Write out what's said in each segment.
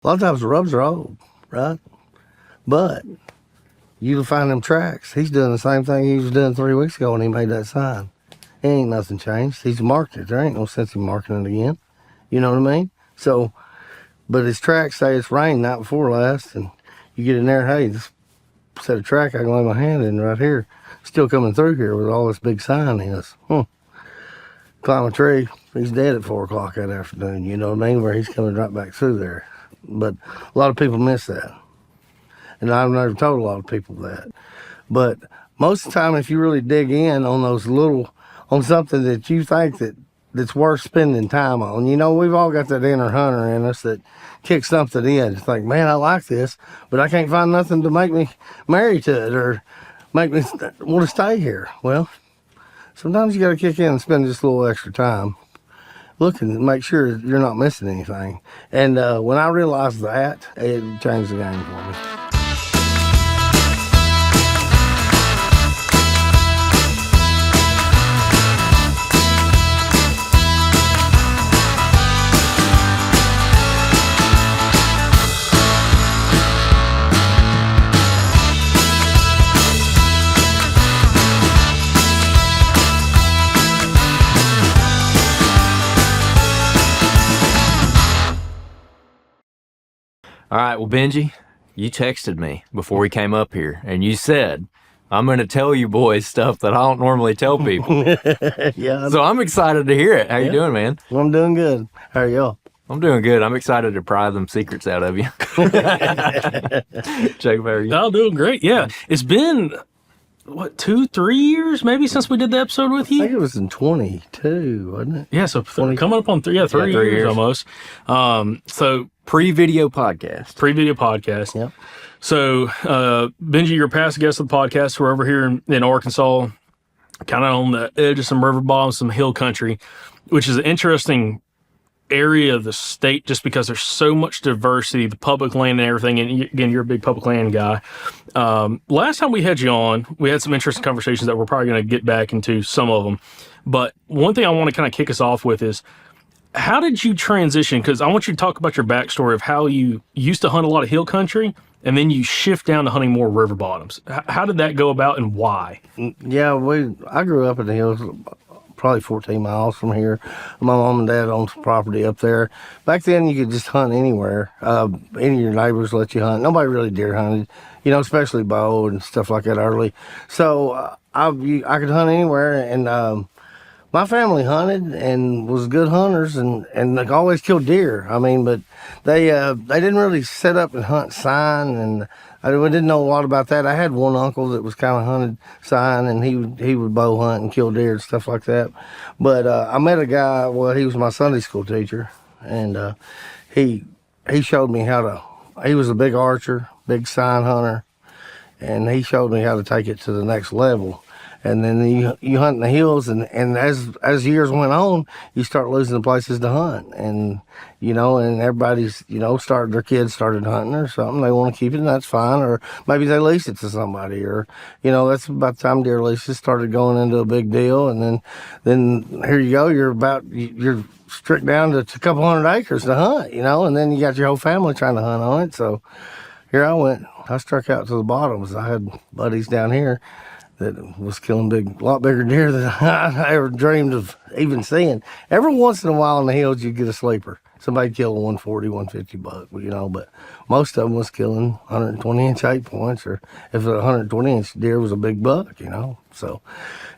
A lot of times the rubs are old, right? But you'll find them tracks. He's doing the same thing he was doing 3 weeks ago when he made that sign. Ain't nothing changed. He's marked it. There ain't no sense in marking it again. You know what I mean? So, but his tracks say it's rained night before last, and you get in there, hey, this set of track I can lay my hand in right here, still coming through here with all this big sign is. Climb a tree, he's dead at 4 o'clock that afternoon, you know what I mean? Where he's coming right back through there. But a lot of people miss that. And I've never told a lot of people that. But most of the time, if you really dig in on those little, on something that you think that's worth spending time on, you know, we've all got that inner hunter in us that kicks something in. It's like, man, I like this, but I can't find nothing to make me married to it or make me want to stay here. Well, sometimes you got to kick in and spend just a little extra time looking and make sure you're not missing anything. And when I realized that, it changed the game for me. All right, well, Benji, you texted me before we came up here, and you said, I'm going to tell you boys stuff that I don't normally tell people. Yeah. So I'm excited to hear it. How you doing, man? Well, I'm doing good. How are y'all? I'm doing good. I'm excited to pry them secrets out of you. Jacob, how are you? I'm doing great. Yeah. It's been, 2-3 years maybe since we did the episode with I you? think it was in 22, wasn't it? Yeah, so coming up on 3 years almost. So Pre-video podcast. pre-video podcast. Yep. So Benji, you're a past guest of the podcast. We're over here in Arkansas, kind of on the edge of some river bottoms, some hill country, which is an interesting area of the state just because there's so much diversity, the public land and everything. And again, you're a big public land guy. Last time we had you on, we had some interesting conversations that we're probably going to get back into some of them. But one thing I want to kind of kick us off with is, how did you transition? Because I want you to talk about your backstory of how you used to hunt a lot of hill country and then you shift down to hunting more river bottoms. How did that go about and why? Yeah, I grew up in the hills, probably 14 miles from here. My mom and dad owned some property up there. Back then, you could just hunt anywhere. Any of your neighbors let you hunt. Nobody really deer hunted, you know, especially bow and stuff like that early. So I could hunt anywhere, and my family hunted and was good hunters and they always killed deer. I mean, but they didn't really set up and hunt sign, and I didn't know a lot about that. I had one uncle that was kind of hunted sign, and he would bow hunt and kill deer and stuff like that. But I met a guy. Well, he was my Sunday school teacher, and he showed me how to. He was a big archer, big sign hunter, and he showed me how to take it to the next level. And then you hunt in the hills, and as years went on, you start losing the places to hunt, and you know, and everybody's, you know, their kids started hunting or something. They want to keep it, and that's fine. Or maybe they lease it to somebody, or you know, that's about the time deer leases started going into a big deal. And then here you go, you're strict down to a couple hundred acres to hunt, you know, and then you got your whole family trying to hunt on it. So here I went. I struck out to the bottoms. I had buddies down here that was killing a lot bigger deer than I ever dreamed of even seeing. Every once in a while in the hills, you get a sleeper. Somebody kill a 140, 150 buck, you know, but most of them was killing 120-inch 8-points, or if a 120-inch deer was a big buck, you know. So,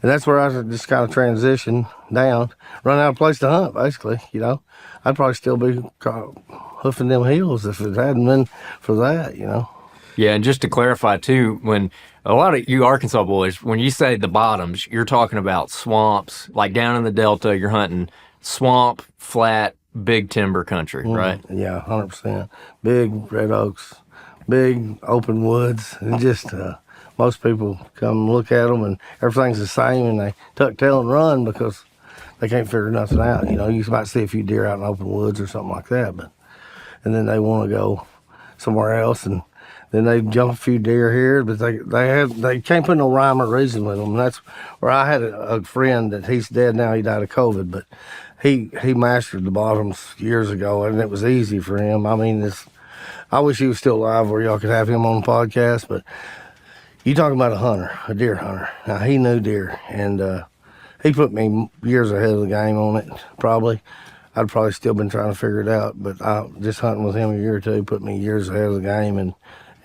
and that's where I just kind of transitioned down, run out of place to hunt, basically, you know. I'd probably still be hoofing them hills if it hadn't been for that, you know. Yeah, and just to clarify, too, when a lot of you Arkansas boys, when you say the bottoms, you're talking about swamps. Like down in the Delta, you're hunting swamp, flat, big timber country, right? Yeah, 100%. Big red oaks, big open woods, and just most people come look at them, and everything's the same, and they tuck tail and run because they can't figure nothing out. You know, you might see a few deer out in open woods or something like that, and then they want to go somewhere else, and then they jump a few deer here, but they can't put no rhyme or reason with them. And that's where I had a friend that he's dead now. He died of COVID, but he mastered the bottoms years ago, and it was easy for him. I mean, I wish he was still alive where y'all could have him on the podcast. But you talking about a hunter, a deer hunter. Now, he knew deer, and he put me years ahead of the game on it, probably. I'd probably still been trying to figure it out, but just hunting with him a year or two put me years ahead of the game,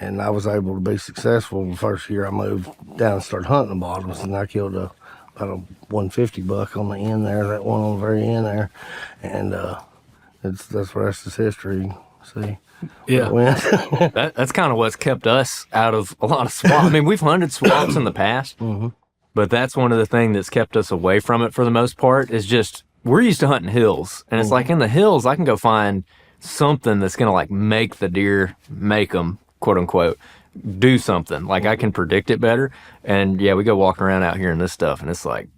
and I was able to be successful. The first year I moved down and started hunting the bottoms, and I killed about a 150 buck on the end there, that one on the very end there, and that's the rest is history. See, Yeah. That's kind of what's kept us out of a lot of swamps. I mean, we've hunted swamps in the past, but that's one of the things that's kept us away from it for the most part. Is just we're used to hunting hills, and it's like in the hills I can go find something that's gonna like make the deer, make them, quote unquote, do something. Like I can predict it better. And yeah, we go walking around out here in this stuff, and it's like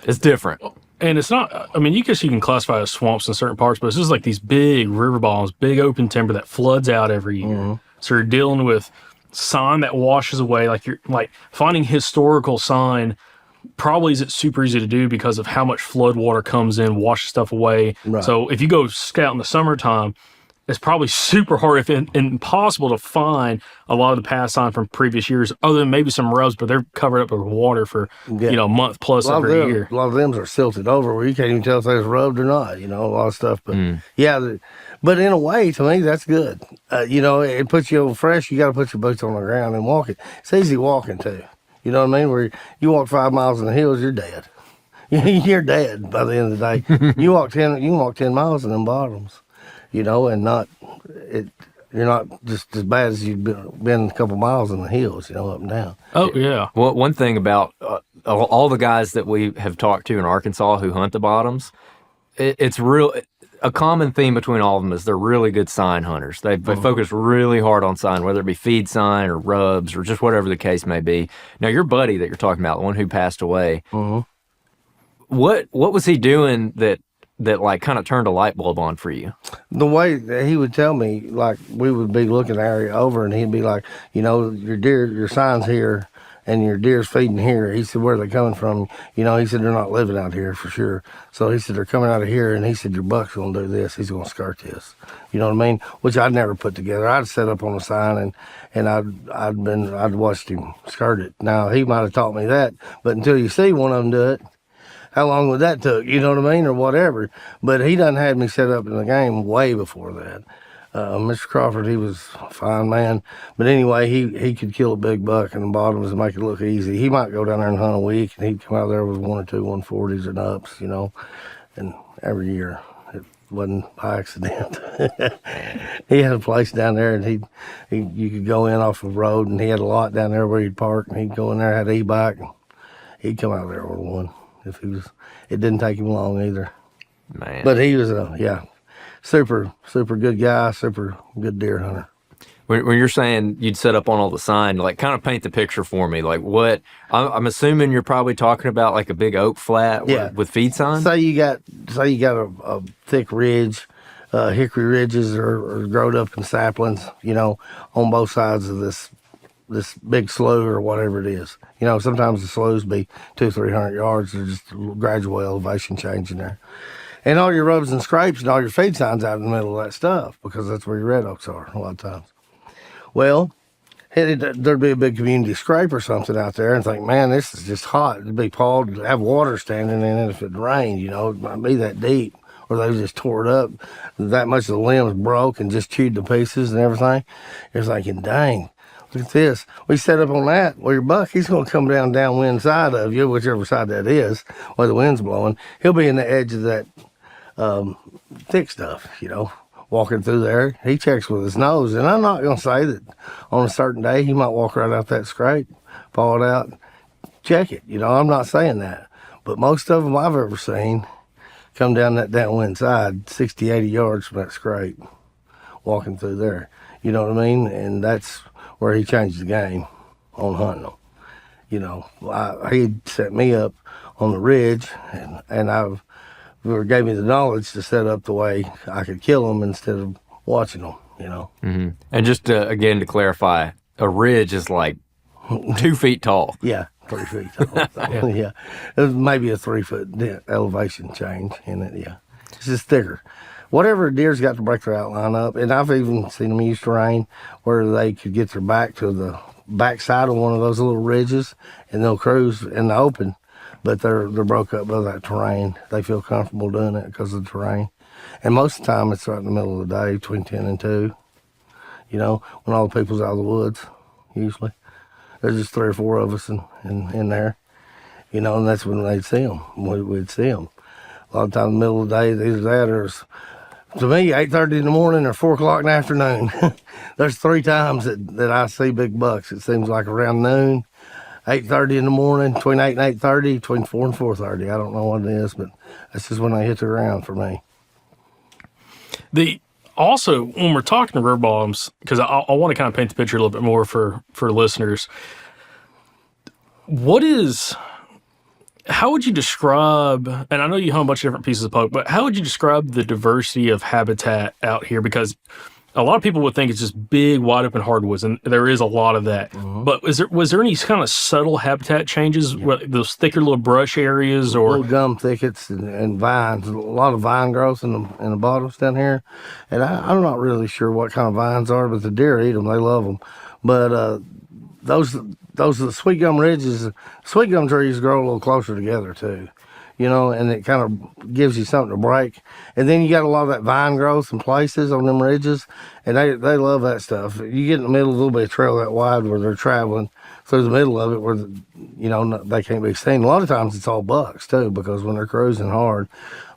it's different. And it's not, I mean, you can classify as swamps in certain parts, but it's just like these big river bottoms, big open timber that floods out every year. So you're dealing with sign that washes away. Like you're like finding historical sign probably isn't super easy to do because of how much flood water comes in, washes stuff away. Right. So if you go scout in the summertime, it's probably super hard, if impossible, to find a lot of the past sign from previous years, other than maybe some rubs, but they're covered up with water for a month plus every year. A lot of them are silted over where you can't even tell if they're rubbed or not. A lot of stuff. But but in a way, to me, that's good. It puts you over fresh. You got to put your boots on the ground and walk it. It's easy walking too. You know what I mean? Where you walk 5 miles in the hills, you're dead. You're dead by the end of the day. You can walk 10 miles in them bottoms. And you're not just as bad as you've been a couple miles in the hills, up and down. Oh, yeah. Well, one thing about all the guys that we have talked to in Arkansas who hunt the bottoms, it's real. A common theme between all of them is they're really good sign hunters. They focus really hard on sign, whether it be feed sign or rubs or just whatever the case may be. Now, your buddy that you're talking about, the one who passed away, what was he doing that like kind of turned a light bulb on for you? The way that he would tell me, like we would be looking the area over and he'd be like, your sign's here and your deer's feeding here. He said, where are they coming from? He said, they're not living out here for sure. So he said, they're coming out of here, and he said, your buck's going to do this. He's going to skirt this. You know what I mean? Which I'd never put together. I'd set up on a sign and I'd watched him skirt it. Now, he might have taught me that, but until you see one of them do it, how long would that took? You know what I mean? Or whatever. But he done had me set up in the game way before that. Mr. Crawford, he was a fine man. But anyway, he could kill a big buck in the bottoms and make it look easy. He might go down there and hunt a week, and he'd come out there with 1 or 2 140s and ups, and every year. It wasn't by accident. He had a place down there, and you could go in off the road, and he had a lot down there where he'd park, and he'd go in there, had an e-bike, and he'd come out there with one. It didn't take him long either. Man. But he was super, super good guy, super good deer hunter. When you're saying you'd set up on all the sign, like kind of paint the picture for me. Like what, I'm assuming you're probably talking about like a big oak flat with feed signs? Say you got a thick ridge, hickory ridges are growed up in saplings, on both sides of this big slough or whatever it is. Sometimes the sloughs be 200-300 yards. There's just a gradual elevation change in there. And all your rubs and scrapes and all your feed signs out in the middle of that stuff because that's where your red oaks are a lot of times. Well, there'd be a big community scrape or something out there and think, man, this is just hot. It'd be pawed, have water standing in it if it rained, it might be that deep. Or they just tore it up. That much of the limbs broke and just chewed to pieces and everything. You're thinking, dang. Look at this. We set up on that. Well, your buck, he's going to come downwind side of you, whichever side that is, where the wind's blowing. He'll be in the edge of that thick stuff, walking through there. He checks with his nose. And I'm not going to say that on a certain day he might walk right out that scrape, fall it out, check it. I'm not saying that. But most of them I've ever seen come down that downwind side 60, 80 yards from that scrape, walking through there. You know what I mean? And that's where he changed the game on hunting them. He'd set me up on the ridge, and gave me the knowledge to set up the way I could kill them instead of watching them. Mm-hmm. And just again to clarify, a ridge is like 2 feet tall. Yeah, 3 feet tall. Yeah, it was maybe a 3 foot elevation change in it. Yeah, it's just thicker. whatever a deer's got to break their outline up. And I've even seen them use terrain where they could get their back to the backside of one of those little ridges, and they'll cruise in the open, but they're broke up by that terrain. They feel comfortable doing it because of the terrain. And most of the time, it's right in the middle of the day, between 10 and 2, you know, when all the people's out of the woods, usually. There's just 3 or 4 of us in there, you know, and that's when they'd see them. We'd see them. A lot of times in the middle of the day, either that or, to me, 8:30 in the morning or 4 o'clock in the afternoon. There's 3 times that I see big bucks. It seems like around noon, 8:30 in the morning, between 8 and 8:30, between 4 and 4:30. I don't know what it is, but that's just when they hit the ground for me. Also, when we're talking to river bottoms, because I want to kind of paint the picture a little bit more for listeners, how would you describe, and I know you hunt a bunch of different pieces of elk, but how would you describe the diversity of habitat out here? Because a lot of people would think it's just big, wide open hardwoods, and there is a lot of that. Mm-hmm. But was there any kind of subtle habitat changes, those thicker little brush areas, or little gum thickets and vines? A lot of vine growth in the bottoms down here, and I'm not really sure what kind of vines are, but the deer eat them; they love them. But those sweet gum ridges, sweet gum trees grow a little closer together too, you know, and it kind of gives you something to break. And then you got a lot of that vine growth in places on them ridges, and they love that stuff. You get in the middle of a little bit of trail that wide where they're traveling through the middle of it where, you know, they can't be seen. A lot of times it's all bucks too, because when they're cruising hard,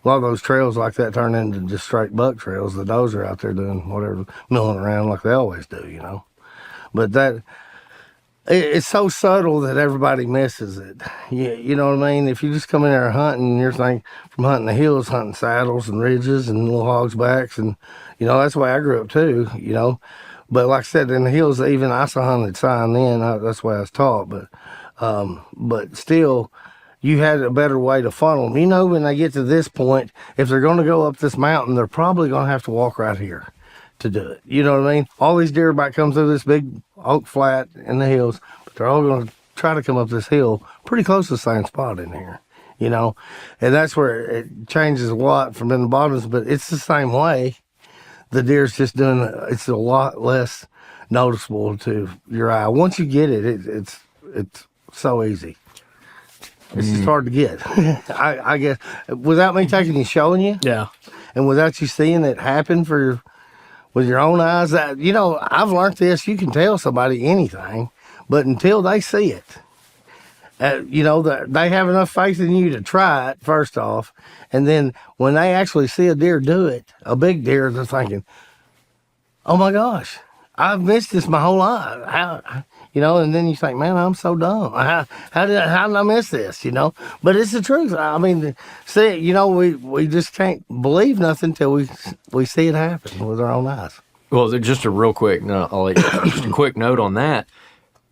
a lot of those trails like that turn into just straight buck trails. The does are out there doing whatever, milling around like they always do, you know. But it's so subtle that everybody misses it. You know what I mean? If you just come in there hunting, you're thinking from hunting the hills, hunting saddles and ridges and little hogs backs, and you know that's the way I grew up too. You know, but like I said, in the hills, even I saw hunted sign then. That's the way I was taught. But still, you had a better way to funnel them. You know, when they get to this point, if they're going to go up this mountain, they're probably going to have to walk right here to do it. You know what I mean? All these deer might come through this big oak flat in the hills, but they're all going to try to come up this hill pretty close to the same spot in here, you know? And that's where it changes a lot from in the bottoms, but it's the same way. The deer's just doing it's a lot less noticeable to your eye. Once you get it, it's so easy. It's just hard to get. I guess without me taking you, showing you, yeah, and without you seeing it happen with your own eyes, that, you know, I've learned this. You can tell somebody anything, but until they see it, you know, they have enough faith in you to try it, first off. And then when they actually see a deer do it, a big deer, they're thinking, oh my gosh, I've missed this my whole life. How, you know, and then you think, man, I'm so dumb. How did I miss this, you know? But it's the truth. I mean, see, you know, we just can't believe nothing till we see it happen with our own eyes. Well, just a real quick, just a quick note on that.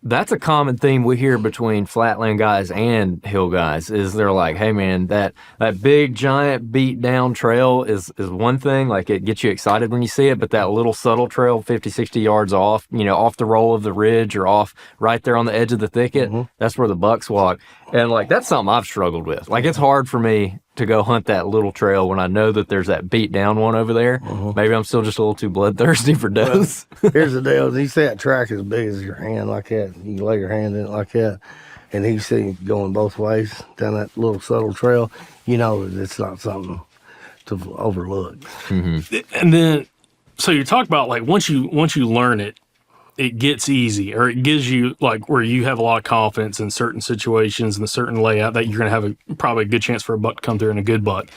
That's a common theme we hear between flatland guys and hill guys is they're like, hey man, that big giant beat down trail is one thing, like it gets you excited when you see it, but that little subtle trail 50, 60 yards off, you know, off the roll of the ridge or off right there on the edge of the thicket, that's where the bucks walk. And like, that's something I've struggled with. Like, it's hard for me to go hunt that little trail when I know that there's that beat down one over there. Maybe I'm still just a little too bloodthirsty for does. Here's the deal. You see that track as big as your hand like that. You can lay your hand in it like that. And you see it going both ways down that little subtle trail. You know that it's not something to overlook. And then, so you talk about like once you learn it, it gets easy, or it gives you like where you have a lot of confidence in certain situations and a certain layout that you're going to have probably a good chance for a buck to come through and a good buck.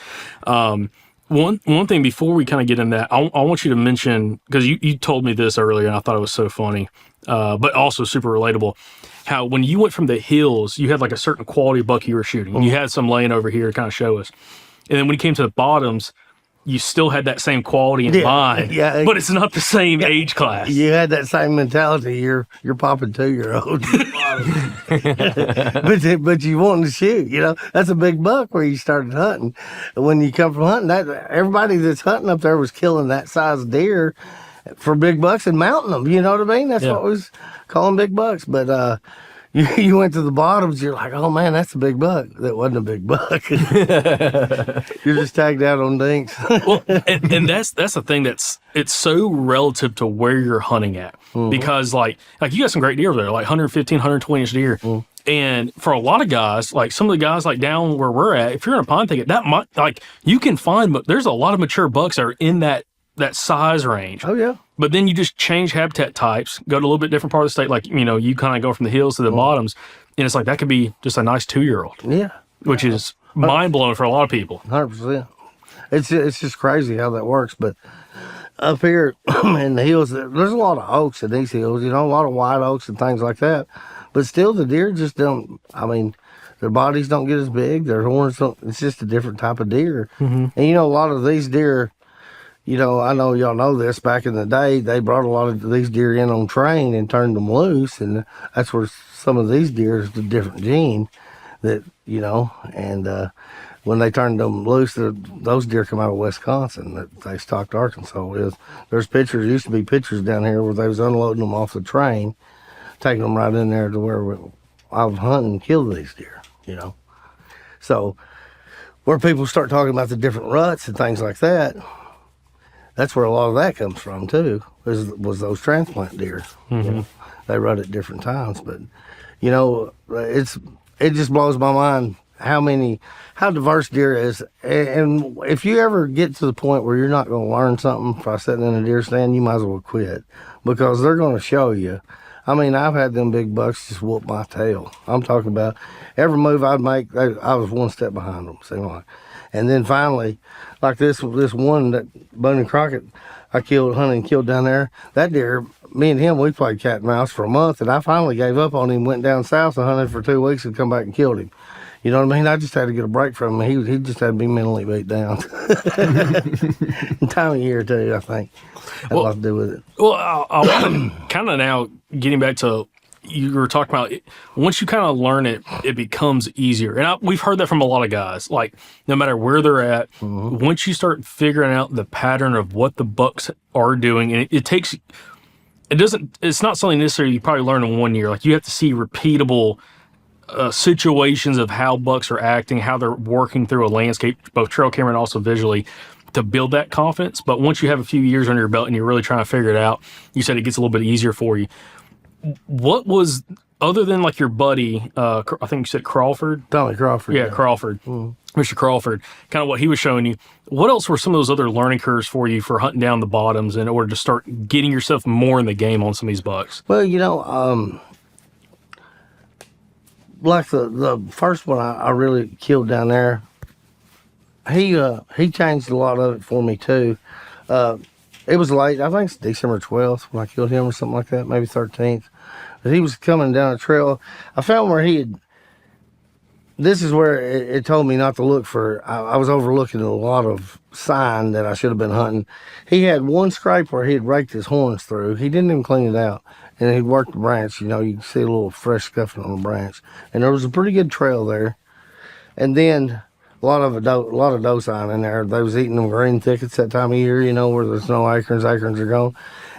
One thing before we kind of get into that, I want you to mention, because you told me this earlier and I thought it was so funny, but also super relatable, how when you went from the hills, you had like a certain quality of buck you were shooting. And you had some laying over here to kind of show us. And then when you came to the bottoms, you still had that same quality in mind, but it's not the same age class. You had that same mentality. You're popping 2-year-old, but you wanted to shoot. You know, that's a big buck where you started hunting. When you come from hunting, everybody that's hunting up there was killing that size deer for big bucks and mounting them. You know what I mean? That's what we was calling big bucks. But you went to the bottoms, you're like, oh man, that's a big buck. That wasn't a big buck. You're just tagged out on dinks. Well, and that's the thing it's so relative to where you're hunting at, because like you got some great deer there, like 115, 120 inch deer. And for a lot of guys, like some of the guys like down where we're at, if you're in a pine thicket, that might, like, you can find, but there's a lot of mature bucks that are in that size range. Oh yeah. But then you just change habitat types, go to a little bit different part of the state. Like, you kind of go from the hills to the bottoms, and it's like, that could be just a nice 2-year-old. Yeah. Which is mind blowing for a lot of people. 100%. It's just crazy how that works. But up here in the hills, there's a lot of oaks in these hills, a lot of white oaks and things like that. But still, the deer just don't, their bodies don't get as big. Their horns don't, it's just a different type of deer. And, a lot of these deer, I know y'all know this, back in the day, they brought a lot of these deer in on train and turned them loose. And that's where some of these deer is the different gene that, and when they turned them loose, those deer come out of Wisconsin that they stocked Arkansas with. There's used to be pictures down here where they was unloading them off the train, taking them right in there to where I was hunting and killed these deer, So where people start talking about the different ruts and things like that, that's where a lot of that comes from too, was those transplant deer. They rut at different times. But, it just blows my mind how diverse deer is. And if you ever get to the point where you're not going to learn something by sitting in a deer stand, you might as well quit, because they're going to show you. I've had them big bucks just whoop my tail. I'm talking about every move I'd make, I was one step behind them, seemed like. And then finally, like this one that Bunny Crockett I hunted and killed down there, that deer, me and him, we played cat and mouse for a month, and I finally gave up on him, went down south and hunted for 2 weeks and come back and killed him. You know what I mean? I just had to get a break from him. He just had to be mentally beat down. Time of year, too, I think. Had a lot to do with it. Well, I want to kind of now getting back to, you were talking about it, once you kind of learn it, it becomes easier. And we've heard that from a lot of guys. Like, no matter where they're at, once you start figuring out the pattern of what the bucks are doing, and it's not something necessarily you probably learn in 1 year. Like, you have to see repeatable situations of how bucks are acting, how they're working through a landscape, both trail camera and also visually, to build that confidence. But once you have a few years under your belt and you're really trying to figure it out, you said it gets a little bit easier for you. What was, other than like your buddy, I think you said Crawford? Tommy Crawford. Yeah, Crawford. Mr. Crawford, kind of what he was showing you. What else were some of those other learning curves for you for hunting down the bottoms in order to start getting yourself more in the game on some of these bucks? Well, like the first one I really killed down there, he changed a lot of it for me too. It was late. I think it's December 12th when I killed him or something like that, maybe 13th. But he was coming down a trail. I found where this is where it told me not to look for, I was overlooking a lot of sign that I should have been hunting. He had one scrape where he had raked his horns through. He didn't even clean it out. And he'd worked the branch, you can see a little fresh scuffing on the branch. And there was a pretty good trail there. And then a lot of doe sign in there. They was eating them green thickets that time of year, where there's no acorns are gone.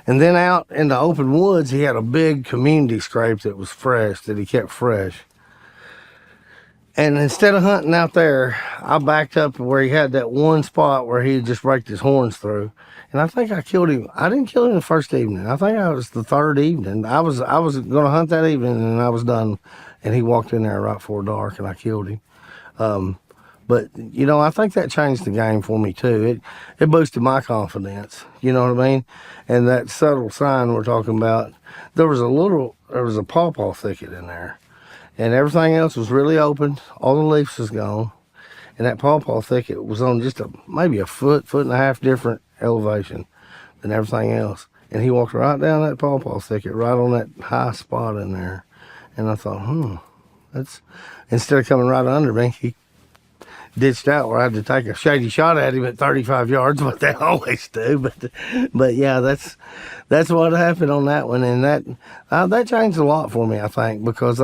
And then out in the open woods, he had a big community scrape that was fresh, that he kept fresh. And instead of hunting out there, I backed up to where he had that one spot where he had just raked his horns through. And I think I killed him. I didn't kill him the first evening. I think I was the third evening. I was going to hunt that evening, and I was done. And he walked in there right before dark, and I killed him. But, I think that changed the game for me, too. It boosted my confidence, you know what I mean? And that subtle sign we're talking about, there was a pawpaw thicket in there. And everything else was really open. All the leaves was gone. And that pawpaw thicket was on just maybe a foot and a half different elevation than everything else. And he walked right down that pawpaw thicket, right on that high spot in there. And I thought, that's, instead of coming right under me, he ditched out where I had to take a shady shot at him at 35 yards, what they always do. But yeah, that's what happened on that one. And that changed a lot for me, I think, because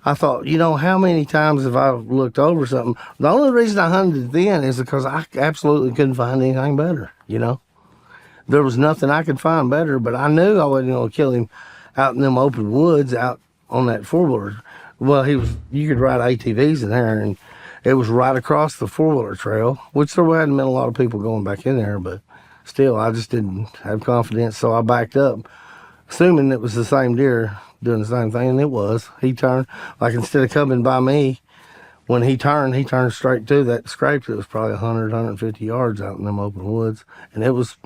I thought, how many times have I looked over something? The only reason I hunted then is because I absolutely couldn't find anything better, There was nothing I could find better, but I knew I wasn't going to kill him out in them open woods, out on that 4-wheeler. Well, you could ride ATVs in there, and it was right across the 4-wheeler trail, which there hadn't been a lot of people going back in there, but still, I just didn't have confidence, so I backed up, assuming it was the same deer doing the same thing, and it was. He turned, like instead of coming by me, when he turned straight to that scrape that was probably 100, 150 yards out in them open woods, and it was,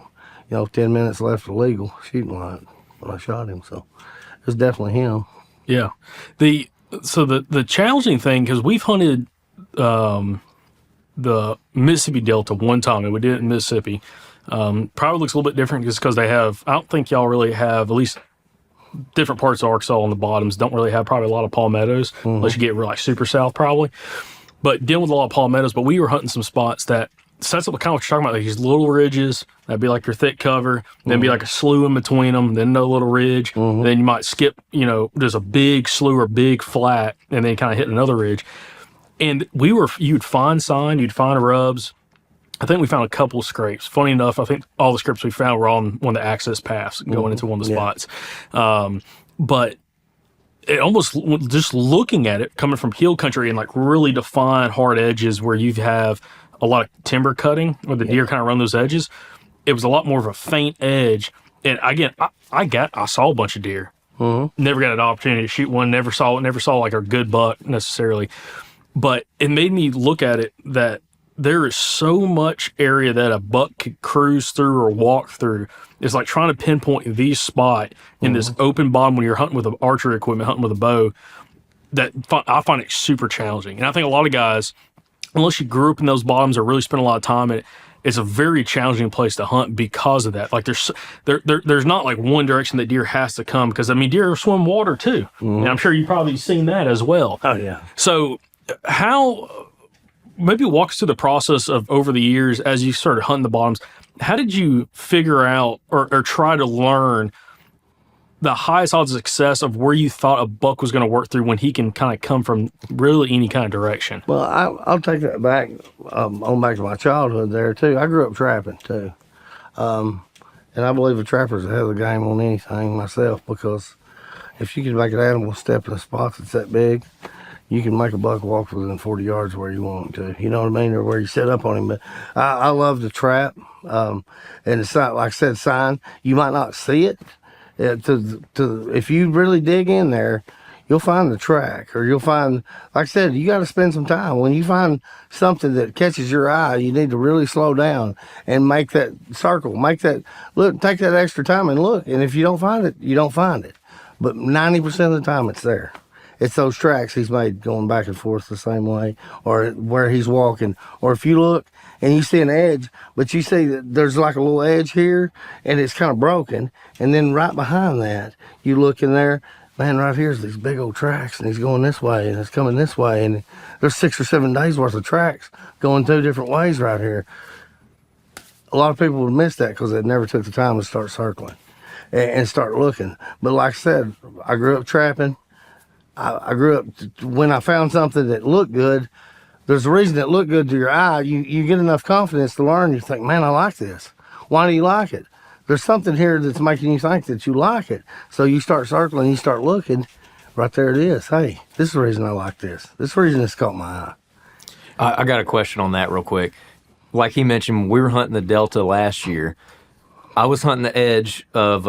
10 minutes left of legal shooting light when I shot him, so it was definitely him. Yeah. The challenging thing, because we've hunted the Mississippi Delta one time, and we did it in Mississippi. Probably looks a little bit different just because they have, I don't think y'all really have, at least different parts of Arkansas on the bottoms, don't really have probably a lot of palmettos, unless you get really like super south probably. But dealing with a lot of palmettos, but we were hunting some spots that sets up kind of what you're talking about, like these little ridges, that'd be like your thick cover, then be like a slough in between them, then no little ridge, then you might skip, there's a big slough or big flat, and then kind of hit another ridge. And you'd find sign, you'd find rubs. I think we found a couple of scrapes. Funny enough, I think all the scrapes we found were on one of the access paths going into one of the spots. But it almost, just looking at it, coming from hill country and like really defined hard edges where you have a lot of timber cutting where the deer kind of run those edges, it was a lot more of a faint edge. And again, I saw a bunch of deer. Never got an opportunity to shoot one. Never saw like a good buck necessarily. But it made me look at it that there is so much area that a buck could cruise through or walk through. It's like trying to pinpoint the spot in this open bottom when you're hunting with archery equipment, hunting with a bow. That I find it super challenging. And I think a lot of guys, unless you grew up in those bottoms or really spent a lot of time in it, it's a very challenging place to hunt because of that. Like there's not like one direction that deer has to come, because I mean deer swim water too. And I'm sure you've probably seen that as well. Oh yeah. So maybe walk us through the process of over the years as you started hunting the bottoms. How did you figure out or try to learn the highest odds of success of where you thought a buck was going to work through when he can kind of come from really any kind of direction? Well, I'll take that back, on back to my childhood there too. I grew up trapping too. And I believe a trapper's ahead of the game on anything myself, because if you can make an animal step in a spot that's that big, you can make a buck walk within 40 yards where you want him to. You know what I mean? Or where you set up on him. But I love to trap. And it's not, like I said, sign. You might not see it. If you really dig in there, you'll find the track, or you'll find, like I said, you got to spend some time. When you find something that catches your eye, you need to really slow down and make that circle, look, take that extra time and look. And if you don't find it, you don't find it. But 90% of the time it's there. It's those tracks he's made going back and forth the same way, or where he's walking. Or if you look and you see an edge, but you see that there's like a little edge here and it's kind of broken, and then right behind that, you look in there, man, right here's these big old tracks, and he's going this way and it's coming this way, and there's 6 or 7 days worth of tracks going 2 different ways right here. A lot of people would miss that because they never took the time to start circling and start looking. But like I said, I grew up trapping. I grew up, when I found something that looked good, there's a reason it looked good to your eye. You get enough confidence to learn. You think, man, I like this. Why do you like it? There's something here that's making you think that you like it. So you start circling, you start looking. Right there it is. Hey, this is the reason I like this. This is the reason it's caught my eye. I got a question on that real quick. Like he mentioned, when we were hunting the Delta last year, I was hunting the edge of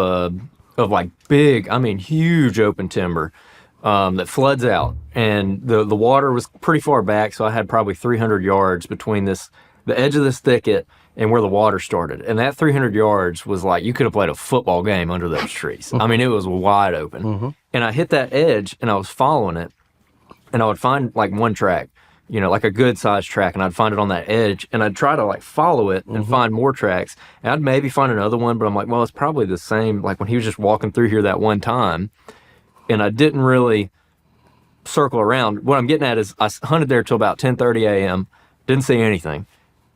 like big, I mean, huge open timber. That floods out, and the water was pretty far back, so I had probably 300 yards between the edge of this thicket and where the water started. And that 300 yards was like, you could have played a football game under those trees. I mean, it was wide open. And I hit that edge, and I was following it, and I would find like one track, like a good sized track, and I'd find it on that edge, and I'd try to like follow it and find more tracks, and I'd maybe find another one, but I'm like, well, it's probably the same, like when he was just walking through here that one time. And I didn't really circle around. What I'm getting at is I hunted there till about 10:30 a.m., didn't see anything.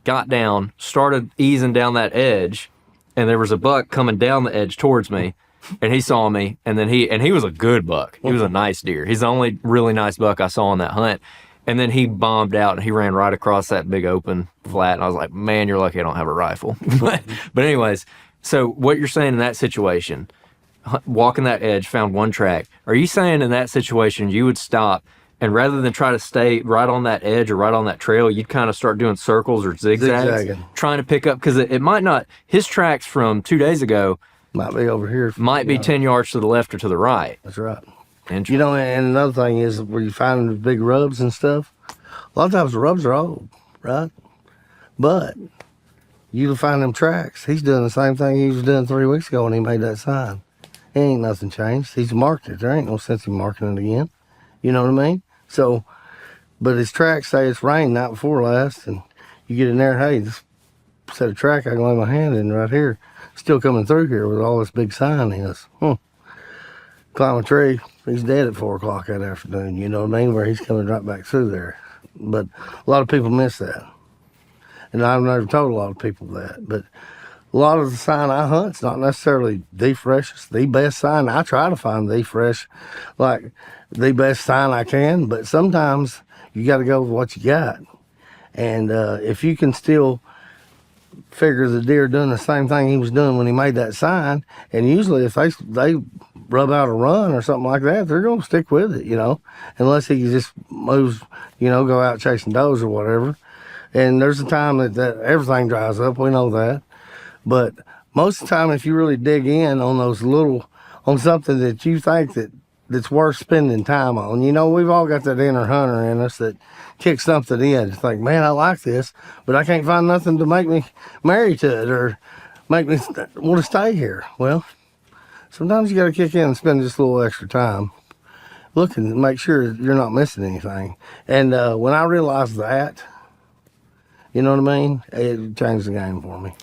Got down, started easing down that edge, and there was a buck coming down the edge towards me, and he saw me, and then he was a good buck. He was a nice deer. He's the only really nice buck I saw on that hunt. And then he bombed out, and he ran right across that big open flat, and I was like, man, you're lucky I don't have a rifle. But anyways, so what you're saying in that situation, walking that edge, found one track. Are you saying in that situation you would stop and rather than try to stay right on that edge or right on that trail, you'd kind of start doing circles or zigzags, trying to pick up, because it might not, his tracks from 2 days ago might be over here. Might be 10 yards to the left or to the right. That's right. You know, and another thing is where you find the big rubs and stuff, a lot of times the rubs are old, right? But you'll find them tracks. He's doing the same thing he was doing 3 weeks ago when he made that sign. Ain't nothing changed. He's marked it. There ain't no sense in marking it again. You know what I mean? So, but his tracks say it's rained night before last, and you get in there, hey, this set of track I can lay my hand in right here, still coming through here with all this big sign is. Climb a tree, he's dead at 4 o'clock that afternoon, you know what I mean? Where he's coming right back through there. But a lot of people miss that. And I've never told a lot of people that. But a lot of the sign I hunt's not necessarily the freshest, the best sign. I try to find the fresh, like the best sign I can, but sometimes you got to go with what you got. And if you can still figure the deer doing the same thing he was doing when he made that sign, and usually if they rub out a run or something like that, they're going to stick with it, you know, unless he just moves, you know, go out chasing does or whatever. And there's a time that everything dries up, we know that. But most of the time, if you really dig in on those on something that you think that's worth spending time on, you know, we've all got that inner hunter in us that kicks something in. It's like, man, I like this, but I can't find nothing to make me married to it or make me want to stay here. Well, sometimes you got to kick in and spend just a little extra time looking to make sure you're not missing anything. And when I realized that, you know what I mean? It changed the game for me.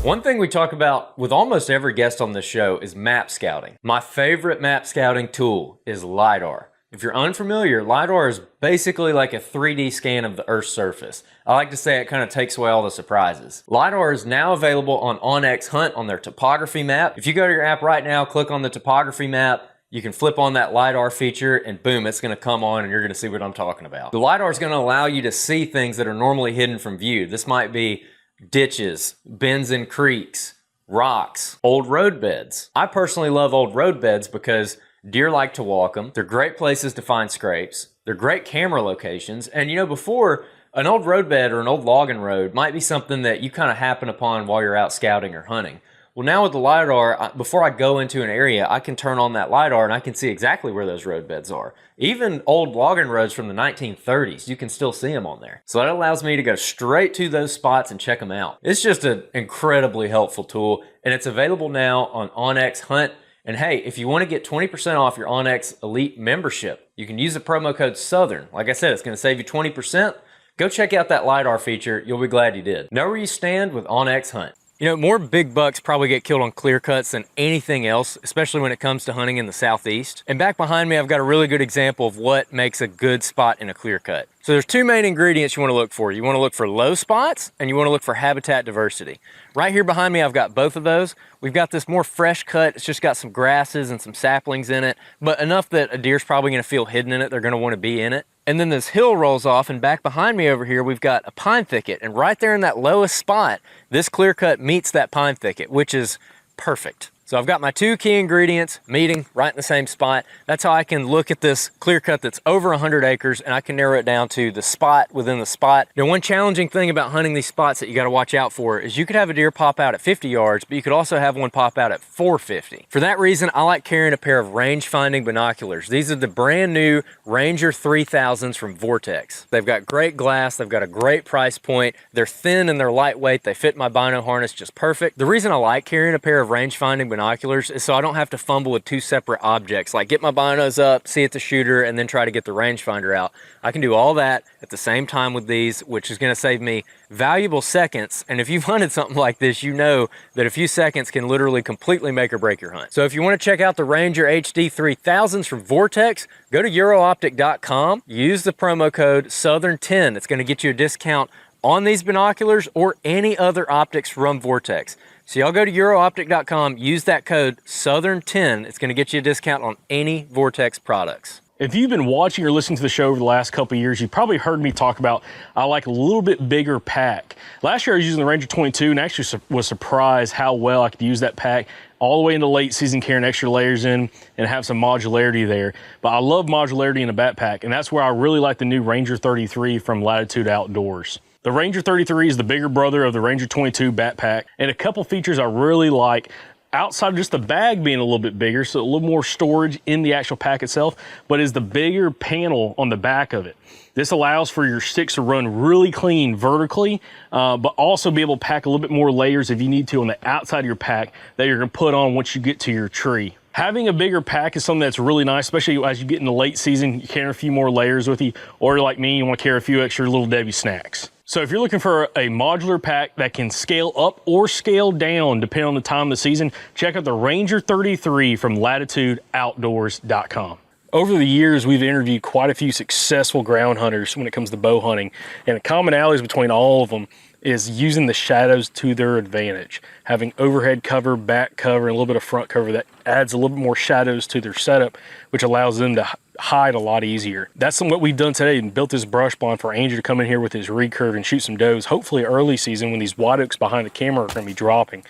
One thing we talk about with almost every guest on this show is map scouting. My favorite map scouting tool is LiDAR. If you're unfamiliar, LiDAR is basically like a 3D scan of the Earth's surface. I like to say it kind of takes away all the surprises. LiDAR is now available on onX Hunt on their topography map. If you go to your app right now, click on the topography map, you can flip on that LiDAR feature and boom, it's gonna come on and you're gonna see what I'm talking about. The LiDAR is gonna allow you to see things that are normally hidden from view. This might be ditches, bends and creeks, rocks, old road beds. I personally love old road beds because deer like to walk them. They're great places to find scrapes. They're great camera locations. And you know, before, an old road bed or an old logging road might be something that you kind of happen upon while you're out scouting or hunting. Well, now with the LiDAR, before I go into an area, I can turn on that LiDAR and I can see exactly where those road beds are. Even old logging roads from the 1930s, you can still see them on there. So that allows me to go straight to those spots and check them out. It's just an incredibly helpful tool, and it's available now on onX Hunt. And hey, if you want to get 20% off your onX Elite membership, you can use the promo code SOUTHERN. Like I said, it's going to save you 20%. Go check out that LiDAR feature. You'll be glad you did. Know where you stand with onX Hunt. You know, more big bucks probably get killed on clear cuts than anything else, especially when it comes to hunting in the Southeast. And back behind me, I've got a really good example of what makes a good spot in a clear cut. So there's two main ingredients you want to look for. You want to look for low spots and you want to look for habitat diversity. Right here behind me, I've got both of those. We've got this more fresh cut. It's just got some grasses and some saplings in it, but enough that a deer's probably going to feel hidden in it. They're going to want to be in it. And then this hill rolls off, and back behind me over here, we've got a pine thicket. And right there in that lowest spot, this clear cut meets that pine thicket, which is perfect. So I've got my two key ingredients meeting right in the same spot. That's how I can look at this clear cut that's over 100 acres, and I can narrow it down to the spot within the spot. Now, one challenging thing about hunting these spots that you got to watch out for is you could have a deer pop out at 50 yards, but you could also have one pop out at 450. For that reason, I like carrying a pair of range finding binoculars. These are the brand new Ranger 3000s from Vortex. They've got great glass. They've got a great price point. They're thin and they're lightweight. They fit my bino harness just perfect. The reason I like carrying a pair of range finding binoculars is so I don't have to fumble with two separate objects, like get my binos up, see it's a shooter, and then try to get the rangefinder out. I can do all that at the same time with these, which is going to save me valuable seconds. And if you've hunted something like this, you know that a few seconds can literally completely make or break your hunt. So if you want to check out the Ranger HD 3000s from Vortex, go to eurooptic.com, use the promo code SOUTHERN10. It's going to get you a discount on these binoculars or any other optics from Vortex. So y'all go to eurooptic.com, use that code SOUTHERN10. It's going to get you a discount on any Vortex products. If you've been watching or listening to the show over the last couple of years, you've probably heard me talk about I like a little bit bigger pack. Last year I was using the Ranger 22 and actually was surprised how well I could use that pack. all the way into late season, carrying extra layers in and have some modularity there. But I love modularity in a backpack, and that's where I really like the new Ranger 33 from Latitude Outdoors. The Ranger 33 is the bigger brother of the Ranger 22 backpack, and a couple features I really like outside of just the bag being a little bit bigger, so a little more storage in the actual pack itself, but is the bigger panel on the back of it. This allows for your sticks to run really clean vertically, but also be able to pack a little bit more layers if you need to on the outside of your pack that you're gonna put on once you get to your tree. Having a bigger pack is something that's really nice, especially as you get into late season, you carry a few more layers with you, or like me, you wanna carry a few extra Little Debbie snacks. So if you're looking for a modular pack that can scale up or scale down depending on the time of the season, check out the Ranger 33 from LatitudeOutdoors.com. Over the years, we've interviewed quite a few successful ground hunters when it comes to bow hunting, and the commonalities between all of them is using the shadows to their advantage. Having overhead cover, back cover, and a little bit of front cover that adds a little bit more shadows to their setup, which allows them to hide a lot easier. That's what we've done today and built this brush blind for Andrew to come in here with his recurve and shoot some does, hopefully early season when these white oaks behind the camera are going to be dropping.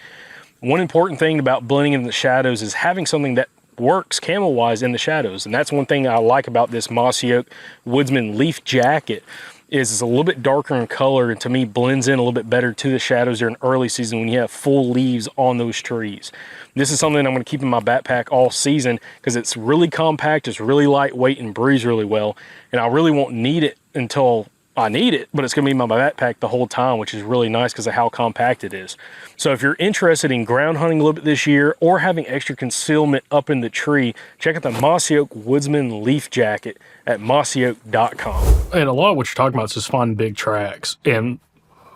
One important thing about blending in the shadows is having something that works camo-wise in the shadows, and that's one thing I like about this Mossy Oak Woodsman Leaf Jacket is it's a little bit darker in color, and to me blends in a little bit better to the shadows during early season when you have full leaves on those trees. This is something I'm going to keep in my backpack all season because it's really compact, it's really lightweight, and breathes really well, and I really won't need it until I need it, but it's going to be in my backpack the whole time, which is really nice because of how compact it is. So if you're interested in ground hunting a little bit this year or having extra concealment up in the tree, check out the Mossy Oak Woodsman Leaf Jacket at mossyoak.com. And a lot of what you're talking about is just finding big tracks, and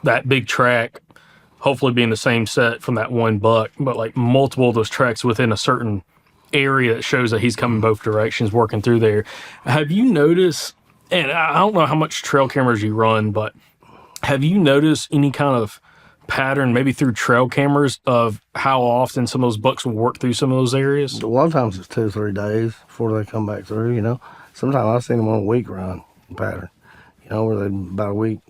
that big track hopefully being the same set from that one buck, but like multiple of those tracks within a certain area that shows that he's coming both directions, working through there. Have you noticed, and I don't know how much trail cameras you run, but have you noticed any kind of pattern, maybe through trail cameras, of how often some of those bucks will work through some of those areas? A lot of times it's 2 or 3 days before they come back through, you know. Sometimes I've seen them on a week run pattern, you know, where they about a week,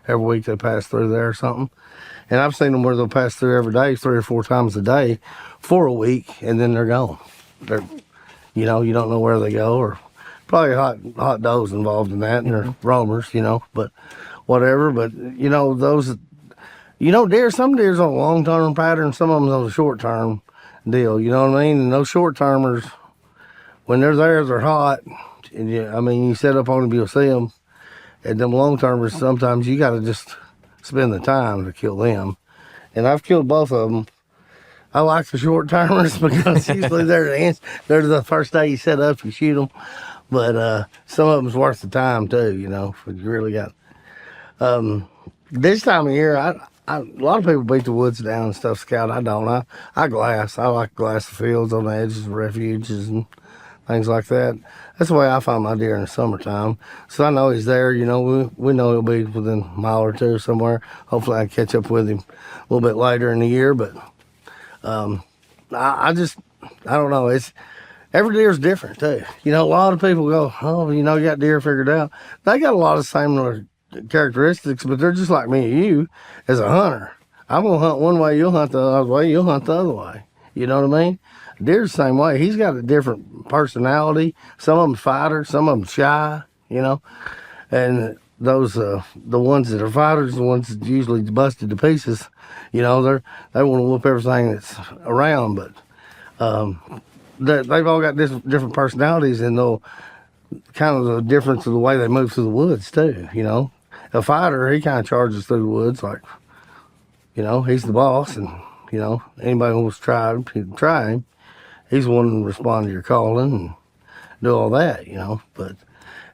every week they pass through there or something. And I've seen them where they'll pass through every day, 3 or 4 times a day for a week, and then they're gone. They're, you know, you don't know where they go, or probably hot does involved in that, and they're roamers, you know, but whatever. But, you know, those, you know, some deer's on a long-term pattern, some of them's on a short-term deal, you know what I mean? And those short-termers, when they're there, they're hot. And you set up on them, you'll see them. And them long-termers, sometimes you got to just spend the time to kill them. And I've killed both of them. I like the short-termers because usually they're the first day you set up, you shoot them. But some of them's worth the time too, you know, if you really got. This time of year, a lot of people beat the woods down and stuff, scout. I don't. I glass. I like glass the fields on the edges of refuges and things like that. That's the way I find my deer in the summertime. So I know he's there, you know, we know he'll be within a mile or two somewhere. Hopefully I can catch up with him a little bit later in the year, but I don't know. Every deer's different too. You know, a lot of people go, oh, you know, you got deer figured out. They got a lot of similar characteristics, but they're just like me and you as a hunter. I'm gonna hunt one way, you'll hunt the other way, you'll hunt the other way. You know what I mean? Deer's the same way. He's got a different personality. Some of them fighters, some of them shy, you know. And those, the ones that are fighters, the ones that usually busted to pieces, you know, they want to whoop everything that's around. But they've all got different personalities, and they'll kind of the difference of the way they move through the woods too, you know. A fighter, he kind of charges through the woods like, you know, he's the boss, and, you know, anybody who wants to try him. He's the one to respond to your calling and do all that, you know. But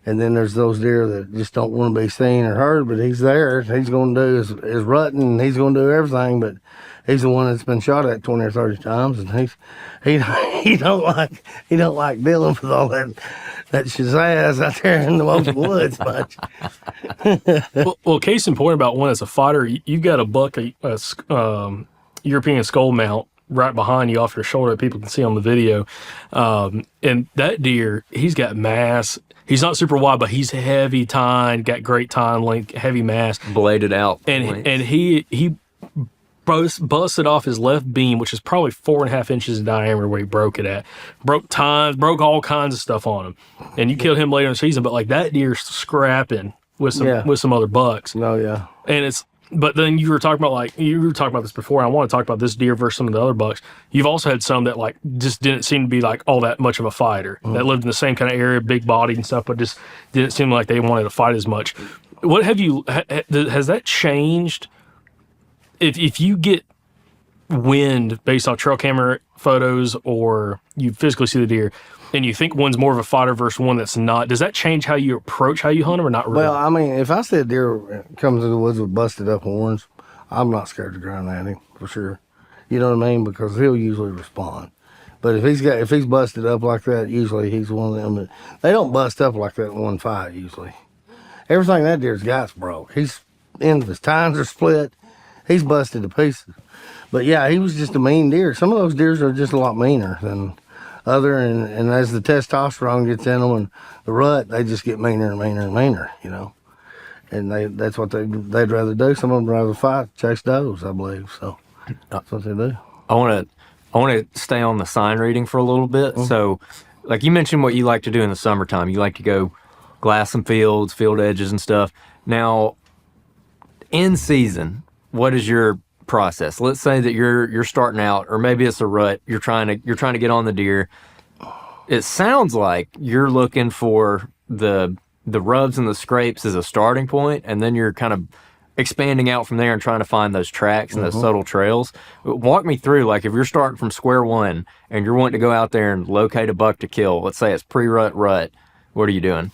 and then there's those deer that just don't want to be seen or heard, but he's there. He's going to do his rutting, and he's going to do everything. But he's the one that's been shot at 20 or 30 times, and he don't like dealing with all that shazazz out there in the open woods much. well, case in point about one as a fighter, you've got a buck, a European skull mount right behind you off your shoulder that people can see on the video. And that deer, he's got mass. He's not super wide, but he's heavy tine, got great tine length, heavy mass. Bladed out. And he busted off his left beam, which is probably 4.5 inches in diameter where he broke it at. Broke tines, broke all kinds of stuff on him. And you killed him later in the season, but like that deer's scrapping with some other bucks. Oh yeah. And but then you were talking about this before. I want to talk about this deer versus some of the other bucks. You've also had some that like just didn't seem to be like all that much of a fighter, that lived in the same kind of area, big bodied and stuff, but just didn't seem like they wanted to fight as much. What has that changed? If you get wind based on trail camera photos or you physically see the deer and you think one's more of a fighter versus one that's not, does that change how you approach how you hunt them or not really? Well, I mean, if I see a deer comes in the woods with busted up horns, I'm not scared to ground at him for sure. You know what I mean? Because he'll usually respond. But if he's busted up like that, usually he's one of them that they don't bust up like that in one fight usually. Everything that deer's got's broke. His tines are split. He's busted to pieces. But yeah, he was just a mean deer. Some of those deers are just a lot meaner than other, and as the testosterone gets in them and the rut, they just get meaner and meaner and meaner, you know. And that's what they'd rather do. Some of them rather fight, chase does, I believe. So that's what they do. I want to stay on the sign reading for a little bit. So, like you mentioned, what you like to do in the summertime, you like to go glass some fields, field edges, and stuff. Now, in season, what is your process? Let's say that you're starting out, or maybe it's a rut. You're trying to get on the deer. It sounds like you're looking for the rubs and the scrapes as a starting point, and then you're kind of expanding out from there and trying to find those tracks and those subtle trails. Walk me through, like if you're starting from square one and you're wanting to go out there and locate a buck to kill. Let's say it's pre-rut rut. What are you doing?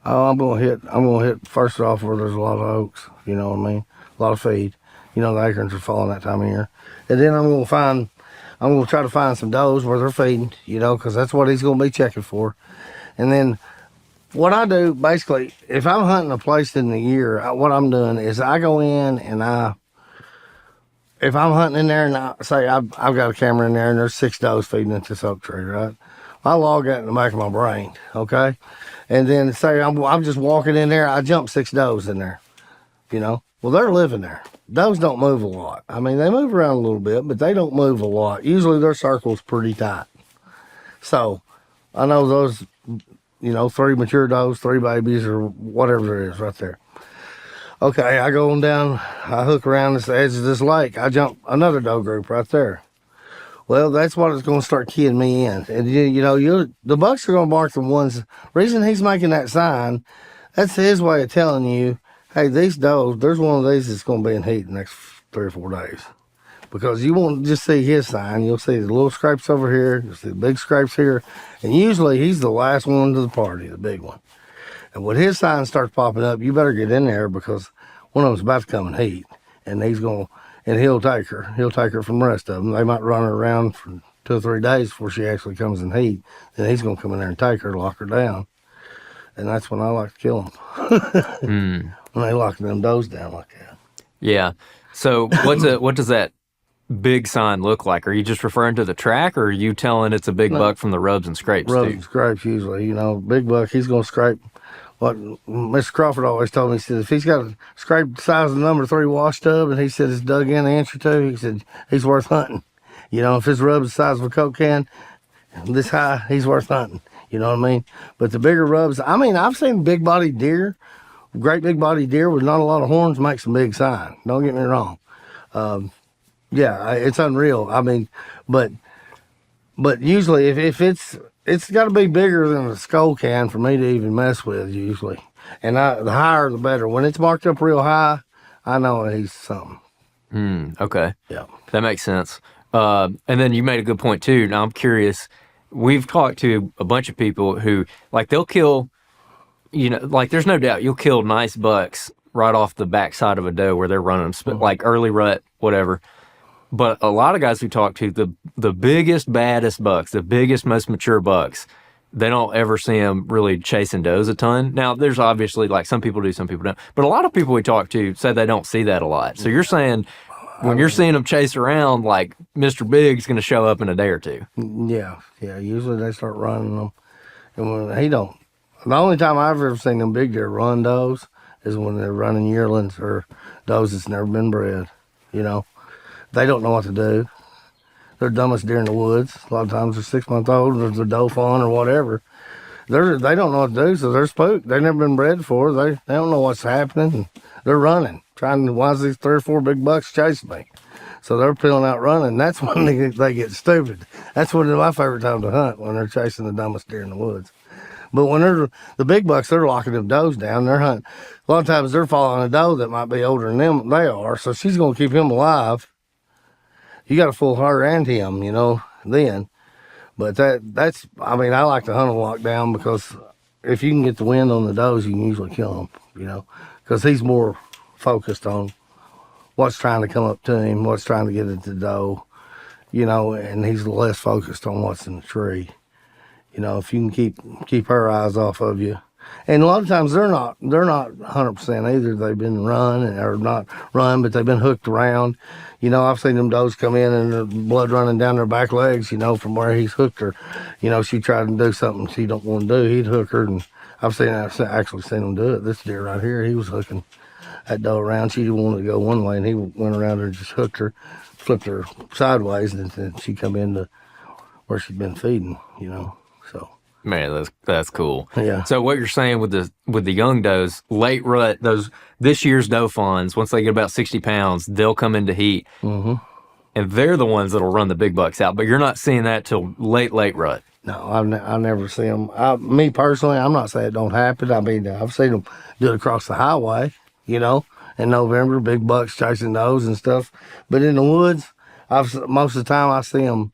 Oh, I'm gonna hit first off where there's a lot of oaks. You know what I mean? A lot of feed. You know, the acorns are falling that time of year. And then I'm going to try to find some does where they're feeding, you know, because that's what he's going to be checking for. And then what I do, basically, if I'm hunting a place in the year, what I'm doing is I go in and if I'm hunting in there and I've got a camera in there and there's 6 does feeding at this oak tree, right? I log that in the back of my brain, okay? And then say I'm just walking in there, I jump 6 does in there, you know? Well, they're living there. Those don't move a lot. I mean, they move around a little bit, but they don't move a lot. Usually their circle's pretty tight. So I know those, you know, 3 mature does, 3 babies, or whatever it is right there. Okay, I go on down, I hook around the edge of this lake. I jump another doe group right there. Well, that's what is going to start keying me in. And, you know, the bucks are going to mark the ones. Reason he's making that sign, that's his way of telling you, hey, these does, there's one of these that's going to be in heat the next 3 or 4 days. Because you won't just see his sign. You'll see the little scrapes over here. You'll see the big scrapes here. And usually he's the last one to the party, the big one. And when his sign starts popping up, you better get in there because one of them's about to come in heat. And he'll take her. He'll take her from the rest of them. They might run her around for 2 or 3 days before she actually comes in heat. Then he's going to come in there and take her, lock her down. And that's when I like to kill them. When they lock them does down like that. Yeah. So what does that big sign look like? Are you just referring to the track, or are you telling it's a big buck from the rubs and scrapes Rubs too? and scrapes usually. You know, big buck, he's going to scrape. What Mr. Crawford always told me, he said, if he's got a scrape the size of the number 3 wash tub and he said it's dug in an inch or 2, he said he's worth hunting. You know, if his rub's the size of a Coke can, this high, he's worth hunting. You know what I mean? But the bigger rubs, I mean, I've seen big bodied deer, great big bodied deer with not a lot of horns make some big sign. Don't get me wrong. Yeah, it's unreal. I mean, but usually if it's got to be bigger than a skull can for me to even mess with usually. And the higher the better. When it's marked up real high, I know he's something. Okay. Yeah. That makes sense. And then you made a good point too. Now I'm curious. We've talked to a bunch of people who, like, they'll kill, you know, like there's no doubt you'll kill nice bucks right off the backside of a doe where they're running, like early rut, whatever. But a lot of guys we talk to, the biggest, baddest bucks, the biggest, most mature bucks, they don't ever see them really chasing does a ton. Now, there's obviously, like, some people do, some people don't. But a lot of people we talk to say they don't see that a lot. So you're saying when you're seeing them chase around, like, Mr. Big's going to show up in a day or 2. Yeah. Usually they start running them. And when he don't. The only time I've ever seen them big deer run does is when they're running yearlings or does that's never been bred, you know. They don't know what to do. They're dumbest deer in the woods. A lot of times they're 6-month-old or they're doe fawn or whatever. They don't know what to do, so they're spooked. They've never been bred before. They don't know what's happening. And they're running, trying to, why is these 3 or 4 big bucks chasing me? So they're peeling out running. That's when they get stupid. That's one of my favorite time to hunt, when they're chasing the dumbest deer in the woods. But when they're the big bucks, they're locking them does down. They're hunting. A lot of times they're following a doe that might be older than them. They are, so she's going to keep him alive. You got to fool her and him, then. But that's, I mean, I like to hunt a lockdown because if you can get the wind on the does, you can usually kill them, because he's more focused on what's trying to come up to him, what's trying to get at the doe, and he's less focused on what's in the tree. If you can keep her eyes off of you. And a lot of times they're not 100% either. They've been run or not run, but they've been hooked around. I've seen them does come in and their blood running down their back legs, from where he's hooked her. She tried to do something she don't want to do. He'd hook her, and I've actually seen him do it. This deer right here, he was hooking that doe around. She wanted to go one way, and he went around her and just hooked her, flipped her sideways, and then she come into where she'd been feeding, So. Man, that's cool. Yeah. So what you're saying with the young does, late rut, those this year's doe fawns, once they get about 60 pounds, they'll come into heat, and they're the ones that'll run the big bucks out. But you're not seeing that till late rut. No, I never see them. Me personally, I'm not saying it don't happen. I mean, I've seen them do it across the highway, in November, big bucks chasing does and stuff. But in the woods, most of the time I see them,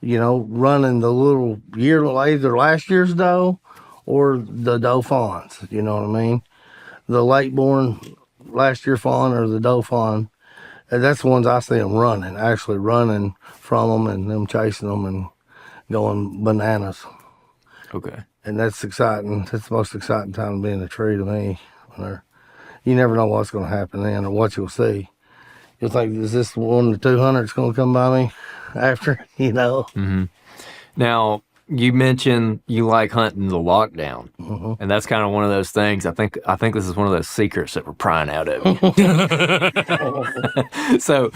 running the little year, either last year's doe or the doe fawns, you know what I mean? The late born last year fawn or the doe fawn, that's the ones I see them actually running from them and them chasing them and going bananas. Okay. And that's exciting. That's the most exciting time to be in the tree to me. You never know what's going to happen then or what you'll see. You'll think, is this one of the 200 that's going to come by me after, Mm-hmm. Now, you mentioned you like hunting the lockdown, and that's kind of one of those things. I think this is one of those secrets that we're prying out of you. So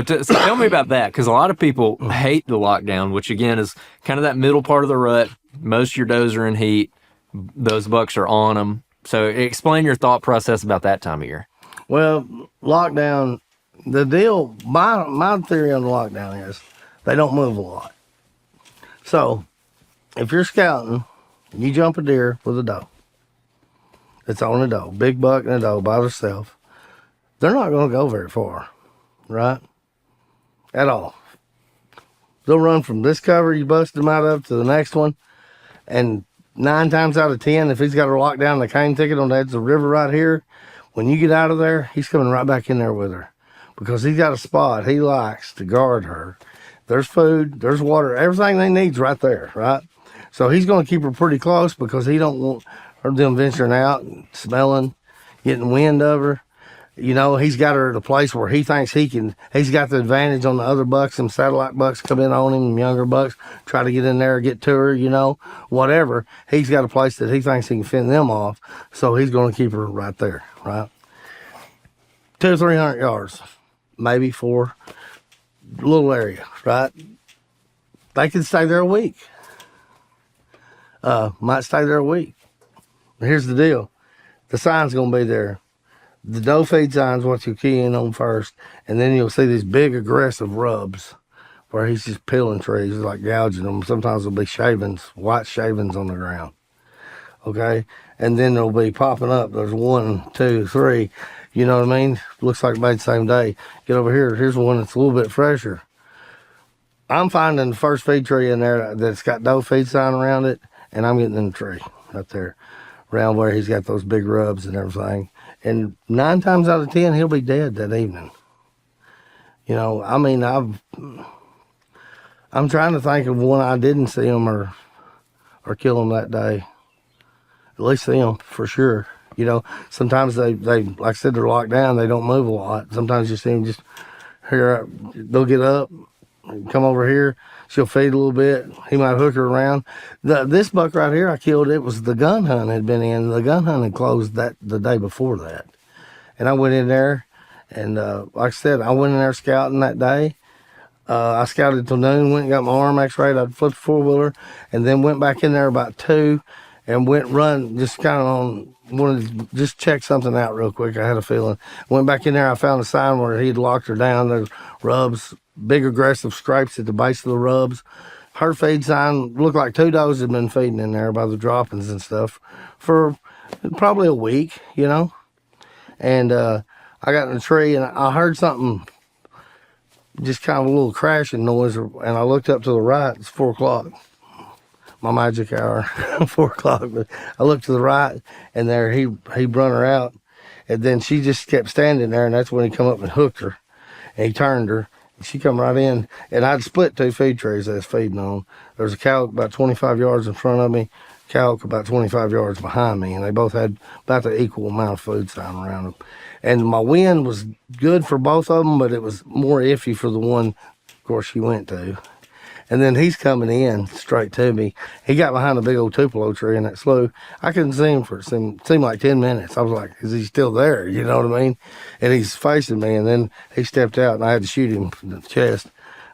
tell me about that, because a lot of people hate the lockdown, which again is kind of that middle part of the rut. Most of your does are in heat. Those bucks are on them. So explain your thought process about that time of year. Well, lockdown, the deal, my theory on the lockdown is they don't move a lot. So if you're scouting, you jump a deer with a doe. It's on a doe, big buck and a doe by themselves. They're not going to go very far, right? At all. They'll run from this cover you bust them out of to the next one, and 9 times out of 10, if he's got her locked down the cane ticket on the edge of the river right here, when you get out of there, he's coming right back in there with her, because he's got a spot he likes to guard her. There's food, there's water, everything they need's right there, right? So he's going to keep her pretty close because he don't want her them venturing out and smelling, getting wind of her. He's got her at a place where he thinks he's got the advantage on the other bucks. Some satellite bucks come in on him, and younger bucks try to get in there, get to her, whatever. He's got a place that he thinks he can fend them off. So he's going to keep her right there, right? 200 or 300 yards, maybe 4, little area, right? They can stay there a week. Might stay there a week. But here's the deal. The sign's going to be there. The doe feed sign's what you key in on first, and then you'll see these big aggressive rubs where he's just peeling trees, like gouging them. Sometimes there'll be shavings, white shavings on the ground. Okay? And then they'll be popping up. There's 1, 2, 3. You know what I mean? Looks like made the same day. Get over here. Here's one that's a little bit fresher. I'm finding the first feed tree in there that's got doe feed sign around it, and I'm getting in the tree right there, around where he's got those big rubs and everything. And 9 times out of 10, he'll be dead that evening. I'm trying to think of one I didn't see him or kill him that day. At least see him for sure. Sometimes they like I said, they're locked down. They don't move a lot. Sometimes you see them just here. They'll get up, come over here. She'll feed a little bit. He might hook her around. This buck right here I killed, it was the gun hunt had been in. The gun hunt had closed the day before that. And I went in there And like I said, I went in there scouting that day. I scouted till noon, went and got my arm x-rayed. I flipped the four-wheeler and then went back in there about 2 and went run just kind of wanted to just check something out real quick. I had a feeling. Went back in there. I found a sign where he'd locked her down. There's rubs, big aggressive scrapes at the base of the rubs. Her feed sign looked like 2 does had been feeding in there by the droppings and stuff for probably a week, And I got in the tree and I heard something, just kind of a little crashing noise, and I looked up to the right. It's 4 o'clock, my magic hour, 4 o'clock. But I looked to the right, and there he run her out, and then she just kept standing there, and that's when he come up and hooked her, and he turned her, and she come right in, and I'd split 2 feed trays I was feeding on. There was a cow about 25 yards in front of me, cow about 25 yards behind me, and they both had about the equal amount of food sign around them. And my wind was good for both of them, but it was more iffy for the one, of course, she went to. And then he's coming in straight to me. He got behind a big old tupelo tree in that slough. I couldn't see him for it seemed like 10 minutes. I was like, is he still there? You know what I mean? And he's facing me, and then he stepped out, and I had to shoot him in the chest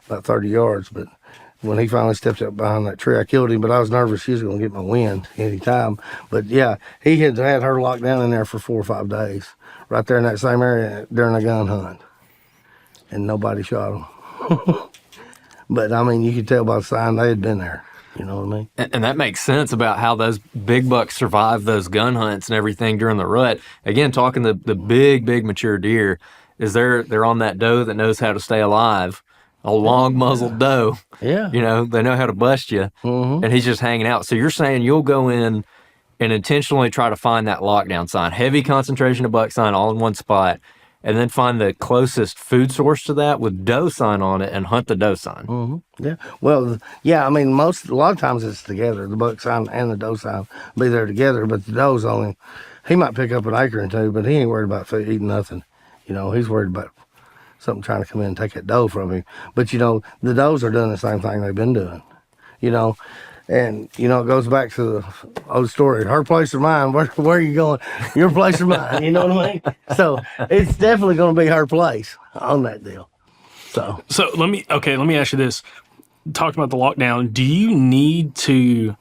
about 30 yards. But when he finally stepped up behind that tree, I killed him, but I was nervous she was going to get my wind any time. But yeah, he had her locked down in there for 4 or 5 days, right there in that same area during a gun hunt. And nobody shot him. But I mean, you could tell by the sign they had been there. You know what I mean? And that makes sense about how those big bucks survive those gun hunts and everything during the rut. Again, talking the big mature deer, is they're on that doe that knows how to stay alive. A long muzzled doe. Yeah. They know how to bust you. Mm-hmm. And he's just hanging out. So you're saying you'll go in and intentionally try to find that lockdown sign, heavy concentration of buck sign all in one spot, and then find the closest food source to that with doe sign on it and hunt the doe sign. Mm-hmm. Yeah. Well, yeah, I mean, a lot of times it's together. The buck sign and the doe sign be there together, but the doe's only, he might pick up an acre or 2, but he ain't worried about eating nothing. He's worried about something trying to come in and take that doe from him. But, the does are doing the same thing they've been doing, And, it goes back to the old story, her place or mine, where are you going? Your place or mine, you know what I mean? So it's definitely going to be her place on that deal. So let me ask you this. Talking about the lockdown, do you need to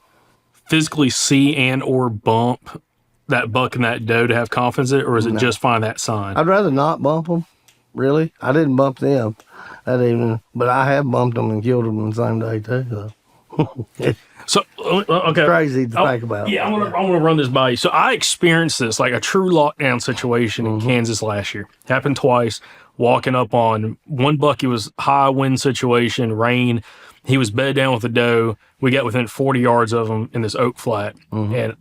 physically see and or bump that buck and that doe to have confidence in it, or is it just find that sign? I'd rather not bump them. Really, I didn't bump them that evening, but I have bumped them and killed them on the same day too. So okay, crazy to think about. Yeah, I want to run this by you. So I experienced this, like a true lockdown situation in Kansas last year. Happened twice. Walking up on one buck, it was high wind situation, rain. He was bedded down with a doe. We got within 40 yards of him in this oak flat, and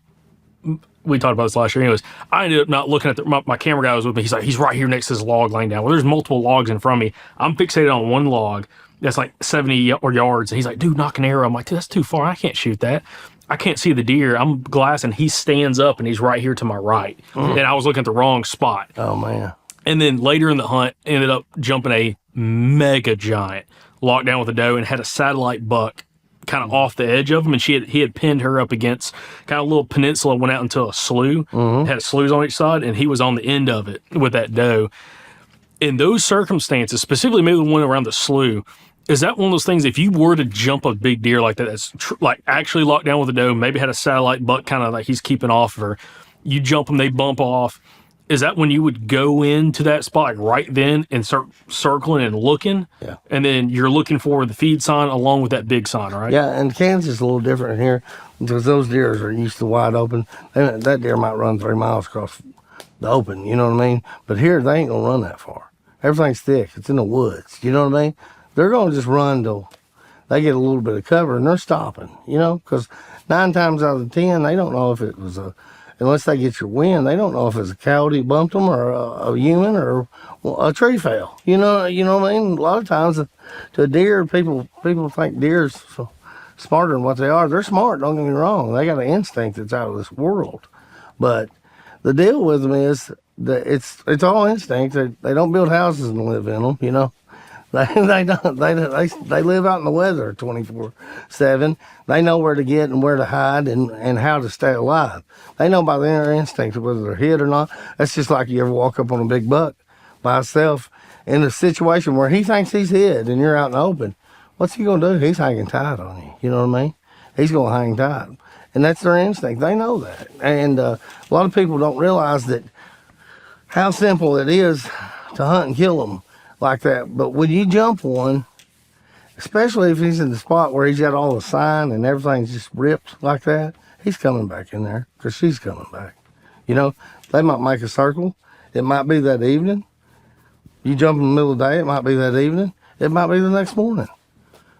we talked about this last year. Anyways, I ended up not looking at my camera guy was with me. He's like, he's right here next to this log laying down. Well, there's multiple logs in front of me. I'm fixated on one log that's like 70 yards. And he's like, dude, knock an arrow. I'm like, dude, that's too far. I can't shoot that. I can't see the deer. I'm glassing. He stands up and he's right here to my right. And I was looking at the wrong spot. Oh, man. And then later in the hunt, ended up jumping a mega giant, locked down with a doe, and had a satellite buck kind of off the edge of him, and he had pinned her up against kind of a little peninsula, went out into a slough, had sloughs on each side, and he was on the end of it with that doe. In those circumstances, specifically maybe the one around the slough, is that one of those things, if you were to jump a big deer like that, that's like actually locked down with a doe, maybe had a satellite buck kind of like he's keeping off of her, you jump them, they bump off, is that when you would go into that spot like right then and start circling and looking? Yeah. And then you're looking for the feed sign along with that big sign, right? Yeah, and Kansas is a little different here because those deer are used to wide open. That deer might run 3 miles across the open, you know what I mean? But here, they ain't going to run that far. Everything's thick. It's in the woods, you know what I mean? They're going to just run till they get a little bit of cover, and they're stopping, because 9 times out of 10, they don't know if it was unless they get your wind, they don't know if it's a coyote bumped them or a human or a tree fell. You know what I mean? A lot of times to a deer, people think deer's so smarter than what they are. They're smart, don't get me wrong. They got an instinct that's out of this world. But the deal with them is that it's all instinct. They don't build houses and live in them, They don't. They live out in the weather 24/7. They know where to get and where to hide and how to stay alive. They know by their instinct whether they're hit or not. That's just like you ever walk up on a big buck by himself in a situation where he thinks he's hid and you're out in the open, what's he going to do? He's hanging tight on you. You know what I mean? He's going to hang tight. And that's their instinct. They know that. And a lot of people don't realize that how simple it is to hunt and kill them like that. But when you jump one, especially if he's in the spot where he's got all the sign and everything's just ripped like that, he's coming back in there because she's coming back. You know, they might make a circle. It might be that evening. You jump in the middle of the day, it might be that evening. It might be the next morning.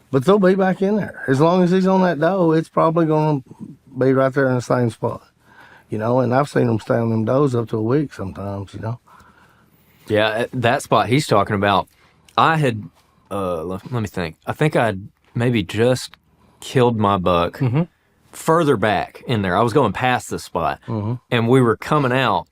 But they'll be back in there. As long as he's on that doe, it's probably going to be right there in the same spot. You know, and I've seen them stay on them does up to a week sometimes, you know. Yeah, that spot he's talking about, I had, let me think. I think I'd maybe just killed my buck further back in there. I was going past this spot, and we were coming out,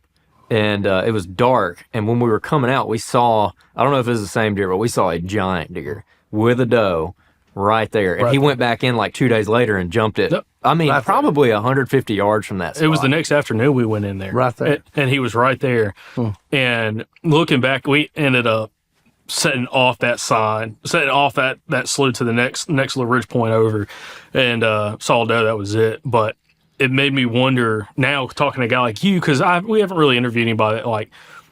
and it was dark. And when we were coming out, we saw, I don't know if it was the same deer, but we saw a giant deer with a doe right there. And he went back in like 2 days later and jumped it. I mean, probably 150 yards from that spot. It was the next afternoon we went in there. Right there. And he was right there. And looking back, we ended up setting off that sign, setting off that slough to the next little ridge point over, and saw a doe. That was it. But it made me wonder now, talking to a guy like you, because we haven't really interviewed anybody that like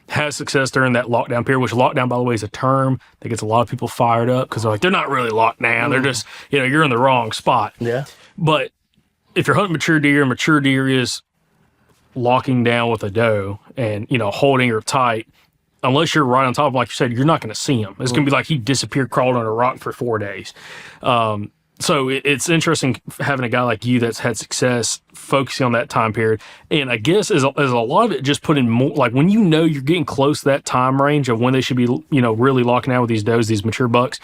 has success during that lockdown period, which lockdown, by the way, is a term that gets a lot of people fired up because they're like, they're not really locked down. They're just, you're in the wrong spot. Yeah. But if you're hunting mature deer is locking down with a doe and, holding her tight, unless you're right on top of him, like you said, you're not going to see him. It's going to be like he disappeared, crawled on a rock for 4 days. So it's interesting having a guy like you that's had success focusing on that time period. And I guess as a lot of it just put in more, like when you're getting close to that time range of when they should be, really locking out with these does, these mature bucks,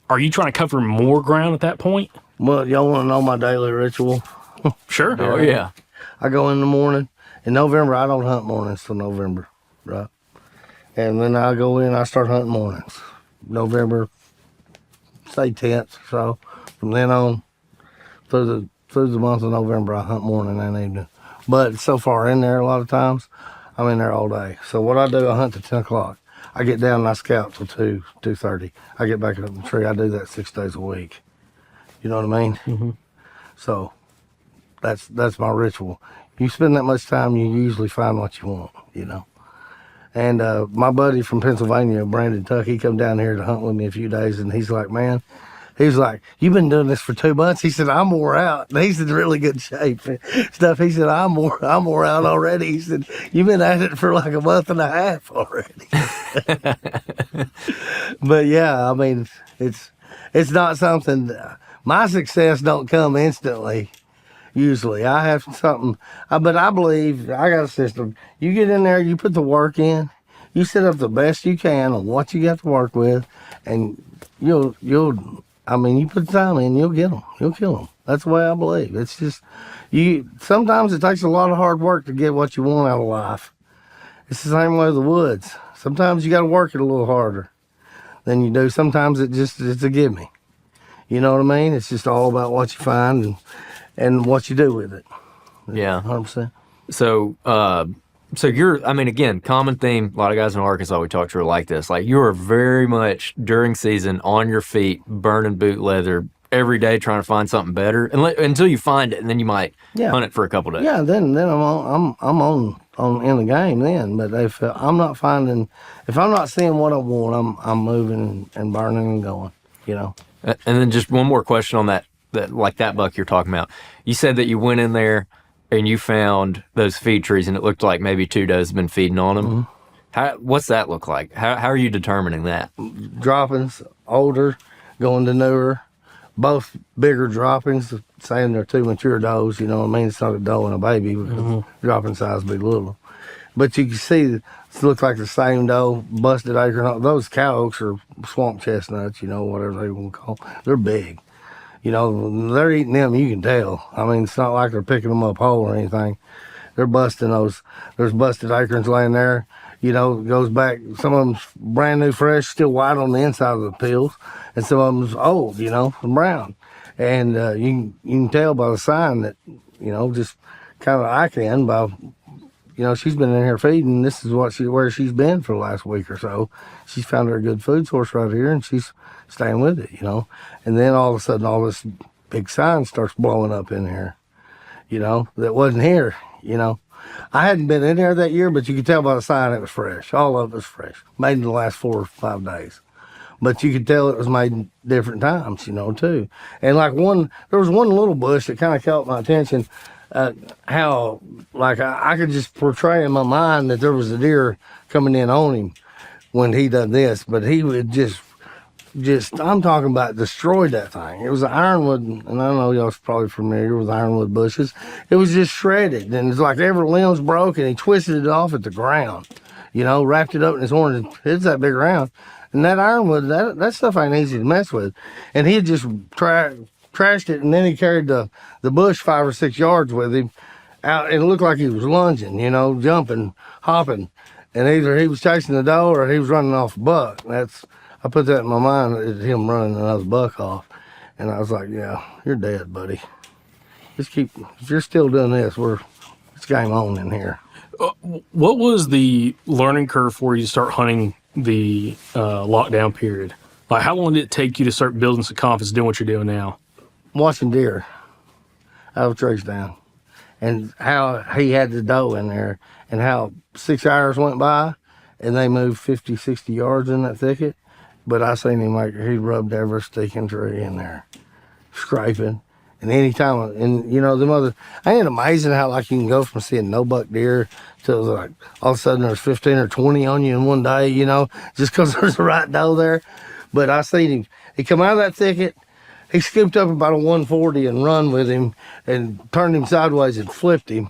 are you trying to cover more ground at that point? Well, y'all want to know my daily ritual? Sure. Oh, yeah. I go in the morning. In November, I don't hunt mornings till November, right? And then I go in, I start hunting mornings. November, say 10th, so from then on through the month of November, I hunt morning and evening. But so far in there, a lot of times, I'm in there all day. So what I do, I hunt till 10 o'clock. I get down and I scout till 2:30. I get back up in the tree. I do that 6 days a week. You know what I mean? Mm-hmm. So that's my ritual. You spend that much time, you usually find what you want, And my buddy from Pennsylvania, Brandon Tuck, he come down here to hunt with me a few days, and he's like, man, you've been doing this for 2 months. He said, I'm wore out. And he's in really good shape. Stuff. He said, I'm wore out already. He said, you've been at it for like a month and a half already. But yeah, I mean, it's not something. My success don't come instantly. Usually, I have something, but I believe I got a system. You get in there, you put the work in, you set up the best you can on what you got to work with, and you put the time in, you'll get them, you'll kill them. That's the way I believe. It's just, sometimes it takes a lot of hard work to get what you want out of life. It's the same way with the woods. Sometimes you got to work it a little harder than you do. Sometimes it's a gimme. You know what I mean? It's just all about what you find and what you do with it. Yeah. 100%. So you're, again, common theme, a lot of guys in Arkansas we talk to are like this. Like, you are very much, during season, on your feet, burning boot leather every day, trying to find something better until you find it, and then you might hunt it for a couple days. Yeah, then I'm on in the game then. But if I'm not seeing what I want, I'm moving and burning and going, And then just one more question on that buck you're talking about. You said that you went in there and you found those feed trees, and it looked like maybe 2 does have been feeding on them. Mm-hmm. What's that look like? How are you determining that? Droppings, older, going to newer, both bigger droppings, saying they're 2 mature does, you know what I mean? It's not a doe and a baby because dropping size be little. But you can see it looks like the same doe, busted acorn. Those cow oaks are swamp chestnuts, whatever they want to call them. They're big. They're eating them, you can tell. I mean, it's not like they're picking them up whole or anything. They're busting those. There's busted acorns laying there. It goes back. Some of them's brand new, fresh, still white on the inside of the peels. And some of them's old, and brown. And you can tell by the sign that, just kind of I can by she's been in here feeding. This is where she's been for the last week or so. She's found her a good food source right here, and she's staying with it, And then all of a sudden, all this big sign starts blowing up in here, that wasn't here, I hadn't been in there that year, but you could tell by the sign it was fresh. All of it was fresh, made in the last 4 or 5 days. But you could tell it was made in different times, too. And there was one little bush that kind of caught my attention. How, I could just portray in my mind that there was a deer coming in on him when he done this, but he would just I'm talking about destroyed that thing. It was an ironwood, and I don't know y'all's probably familiar with ironwood bushes. It was just shredded, and it's like every limb's broke, and he twisted it off at the ground, wrapped it up in his horn. It's that big around. And that ironwood, that stuff ain't easy to mess with. And he had just trashed it, and then he carried the bush 5 or 6 yards with him out, and it looked like he was lunging, jumping, hopping. And either he was chasing the doe or he was running off a buck. I put that in my mind, him running another buck off. And I was like, yeah, you're dead, buddy. If you're still doing this, it's game on in here. What was the learning curve for you to start hunting the lockdown period? Like, how long did it take you to start building some confidence doing what you're doing now? Watching deer out of trees down, and how he had the doe in there, and how 6 hours went by, and they moved 50, 60 yards in that thicket. But I seen him he rubbed every sticking tree in there, scraping. And anytime, ain't it amazing how you can go from seeing no buck deer to all of a sudden there's 15 or 20 on you in one day, just because there's a right doe there. But I seen him. He come out of that thicket. He scooped up about a 140 and run with him and turned him sideways and flipped him.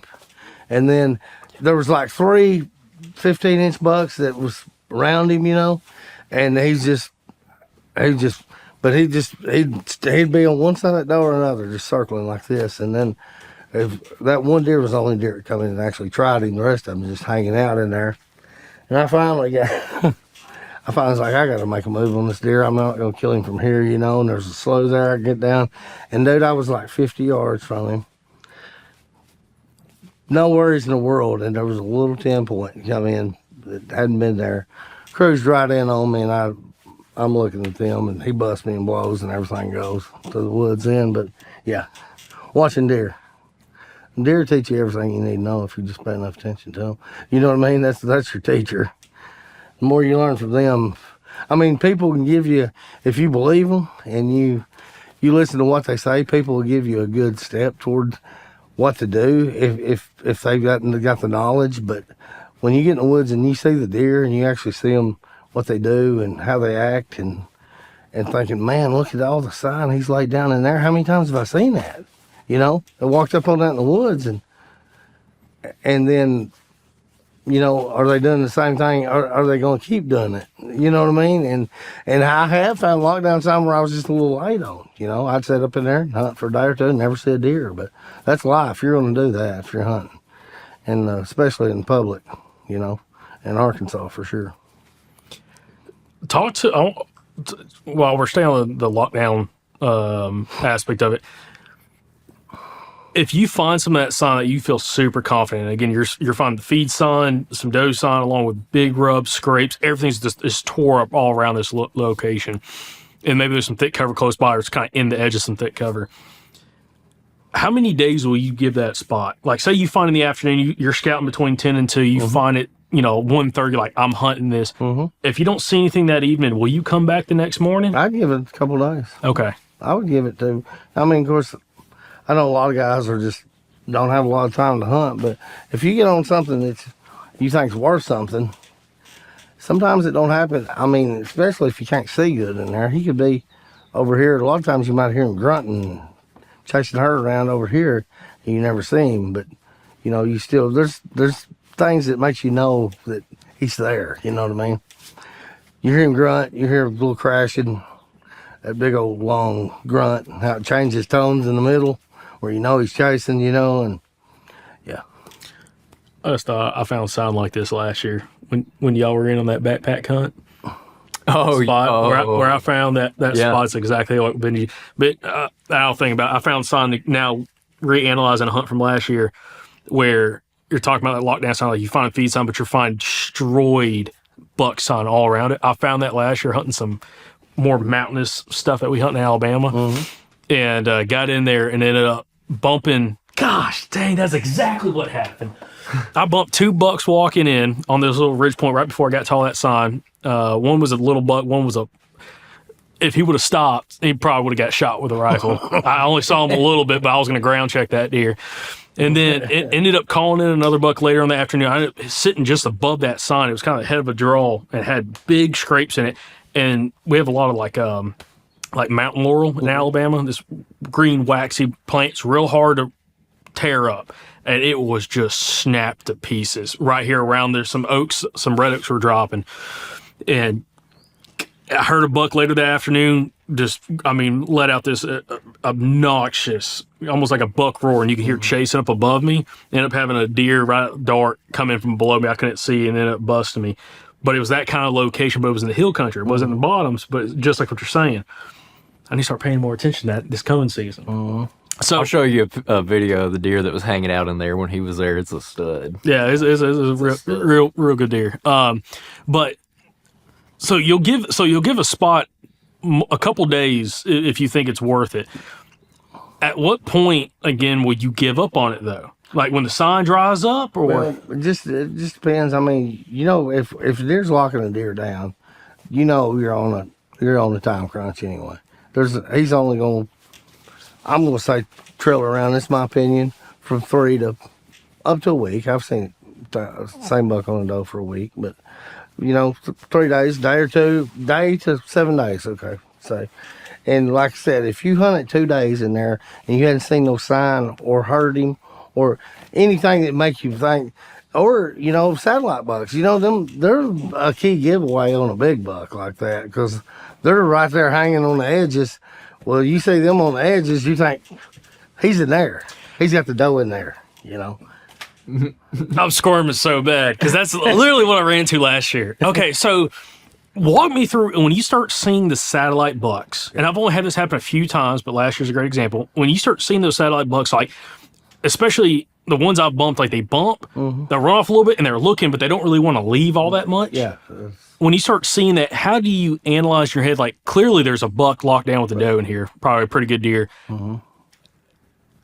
And then there was 3 15-inch bucks that was around him, and he'd be on one side of that doe or another, just circling like this. And then if that one deer was the only deer that come in and actually tried him. The rest of them just hanging out in there. And I finally was like, I got to make a move on this deer. I'm not going to kill him from here, and there's a slough there. I get down. And dude, I was 50 yards from him. No worries in the world. And there was a little 10-point come in that hadn't been there. Cruised right in on me, and I'm looking at them, and he busts me and blows, and everything goes to the woods in. But yeah, watching deer. Deer teach you everything you need to know if you just pay enough attention to them. You know what I mean? That's your teacher. The more you learn from them, people can give you, if you believe them and you listen to what they say, people will give you a good step toward what to do if they've got the knowledge. But when you get in the woods and you see the deer and you actually see them, what they do and how they act, and thinking, man, look at all the sign he's laid down in there. How many times have I seen that? I walked up on that in the woods, and then, are they doing the same thing? Are they going to keep doing it? You know what I mean? And I have found lockdown time where I was just a little late on. I'd sit up in there and hunt for a day or two and never see a deer. But that's life. You're going to do that if you're hunting, and especially in public, in Arkansas for sure. While we're staying on the lockdown aspect of it, if you find some of that sign that you feel super confident in, again, you're finding the feed sign, some doe sign, along with big rubs, scrapes, everything's just tore up all around this location, and maybe there's some thick cover close by, or it's kind of in the edge of some thick cover. How many days will you give that spot? Say you find in the afternoon, you're scouting between 10 and 2, you find it, 1:30, I'm hunting this. Mm-hmm. If you don't see anything that evening, will you come back the next morning? I'd give it a couple of days. Okay. I would give it to, of course, I know a lot of guys don't have a lot of time to hunt, but if you get on something that you think's worth something, sometimes it don't happen. Especially if you can't see good in there. He could be over here. A lot of times you might hear him grunting, chasing her around over here, and you never see him. But, you still, there's things that makes you know that he's there. You know what I mean? You hear him grunt, you hear a little crashing, that big old long grunt, how it changes tones in the middle, where he's chasing, and yeah. I found a sign like this last year when y'all were in on that backpack hunt. Spot where I found that spot's exactly like Benji. But I don't think about it. I found a sign now reanalyzing a hunt from last year where you're talking about that lockdown sign, like you find feed sign, but you're finding destroyed buck sign all around it. I found that last year hunting some more mountainous stuff that we hunt in Alabama, and got in there and ended up bumping. Gosh dang, that's exactly what happened. I bumped 2 bucks walking in on this little ridge point right before I got to all that sign. One was a little buck, one was a. If he would have stopped, he probably would have got shot with a rifle. I only saw him a little bit, but I was going to ground check that deer. And then it ended up calling in another buck later in the afternoon. I ended up sitting just above that sign. It was kind of the head of a draw and had big scrapes in it. And we have a lot of like mountain laurel in Alabama. This green waxy plant's real hard to tear up. And it was just snapped to pieces. Right here around there's some oaks, some red oaks were dropping. And I heard a buck later that afternoon let out this obnoxious, almost like a buck roar, and you could hear chasing up above me. Ended up having a deer right dark come in from below me. I couldn't see, and ended up busting me. But it was that kind of location, but it was in the hill country. It wasn't in the bottoms, but just like what you're saying. I need to start paying more attention to that this coming season. So I'll show you a video of the deer that was hanging out in there when he was there. It's a stud. Yeah, it's a real good deer. But so you'll give a spot a couple days if you think it's worth it. At what point again would you give up on it though? Like when the sign dries up, or Well, it just depends. I mean, if a deer's locking a deer down, you're on a time crunch anyway. He's only going. I'm going to say trail around. That's my opinion. From 3 to up to a week. I've seen the same buck on a doe for a week, but 3 days, day to 7 days. Okay, say. And like I said, if you hunt it 2 days in there and you hadn't seen no sign or heard him or anything that makes you think, or satellite bucks, they're a key giveaway on a big buck like that because they're right there hanging on the edges. Well, you see them on the edges, you think he's in there. He's got the doe in there. I'm squirming so bad because that's literally what I ran into last year. Okay, so walk me through when you start seeing the satellite bucks, and I've only had this happen a few times, but last year's a great example. When you start seeing those satellite bucks, like especially the ones I've bumped, like they bump, they'll run off a little bit, and they're looking, but they don't really want to leave all that much. Yeah. When you start seeing that, how do you analyze in your head? Like clearly there's a buck locked down with a doe in here, probably a pretty good deer.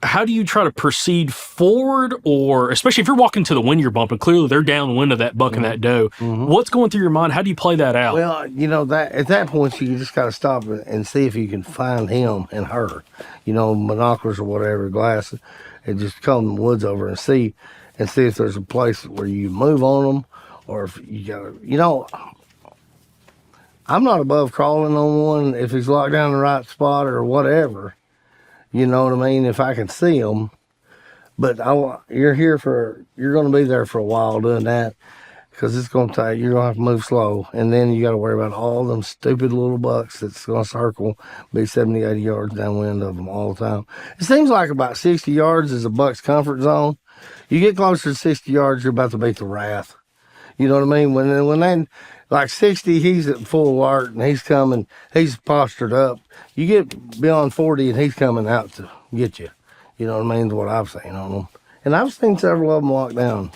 How do you try to proceed forward, or especially if you're walking to the wind you're bumping, clearly they're downwind of that buck and that doe. What's going through your mind? How do you play that out? Well, that at that point you just got to stop and see if you can find him and her, binoculars or whatever, glasses, and just come in the woods over and see if there's a place where you move on them, or if you got to, I'm not above crawling on one if he's locked down in the right spot or whatever. You know what I mean? If I can see them, but you're going to be there for a while doing that because it's going to take. You're going to have to move slow, and then you got to worry about all them stupid little bucks that's going to circle, be 70, 80 yards downwind of them all the time. It seems like about 60 yards is a buck's comfort zone. You get closer to 60 yards, you're about to beat the wrath. You know what I mean? When then like 60, he's at full alert and he's coming. He's postured up. You get beyond 40 and he's coming out to get you. You know what I mean? Is what I've seen on them. And I've seen several of them locked down,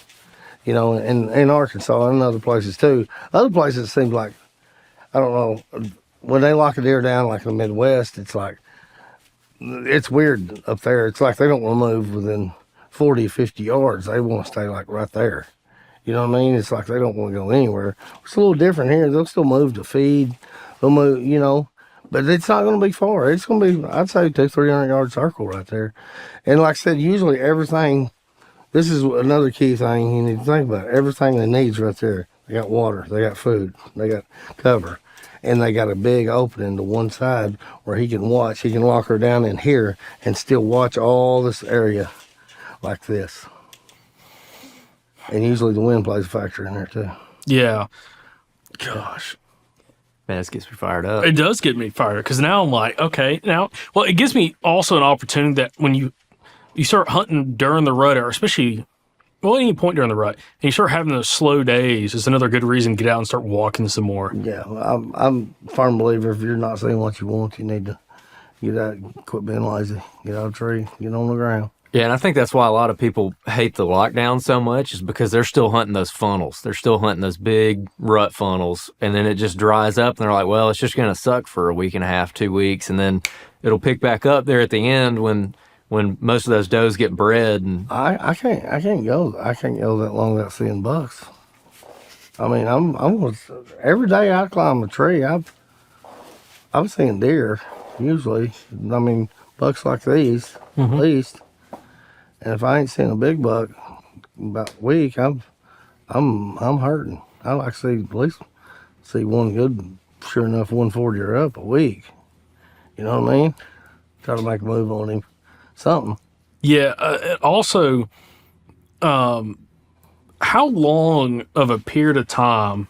in Arkansas and other places too. Other places it seems like, I don't know, when they lock a deer down like in the Midwest, it's like, it's weird up there. It's like they don't want to move within 40, 50 yards. They want to stay like right there. You know what I mean? It's like they don't want to go anywhere. It's a little different here. They'll still move to feed. They'll move, but it's not going to be far. It's going to be, I'd say, 200-300 yard circle right there. And like I said, usually everything, this is another key thing you need to think about. Everything they need's right there. They got water. They got food. They got cover. And they got a big opening to one side where he can watch. He can lock her down in here and still watch all this area like this. And usually the wind plays a factor in there too. Yeah. Gosh. Man, this gets me fired up. It does get me fired up because now I'm like, okay, it gives me also an opportunity that when you start hunting during the rut, or especially, any point during the rut, and you start having those slow days, is another good reason to get out and start walking some more. Yeah, I'm a firm believer if you're not seeing what you want, you need to get out, quit being lazy, get out of the tree, get on the ground. Yeah, and I think that's why a lot of people hate the lockdown so much is because they're still hunting those funnels. They're still hunting those big rut funnels, and then it just dries up, and they're like, well, it's just going to suck for a week and a half, 2 weeks, and then it'll pick back up there at the end when most of those does get bred. And I can't go that long without seeing bucks. I mean, every day I climb a tree, I'm seeing deer usually. I mean, bucks like these at least. And if I ain't seen a big buck about a week, I'm hurting. I like to see at least see one good, sure enough, 140 or up a week. You know what I mean? Try to make a move on him, something. Yeah. Also, how long of a period of time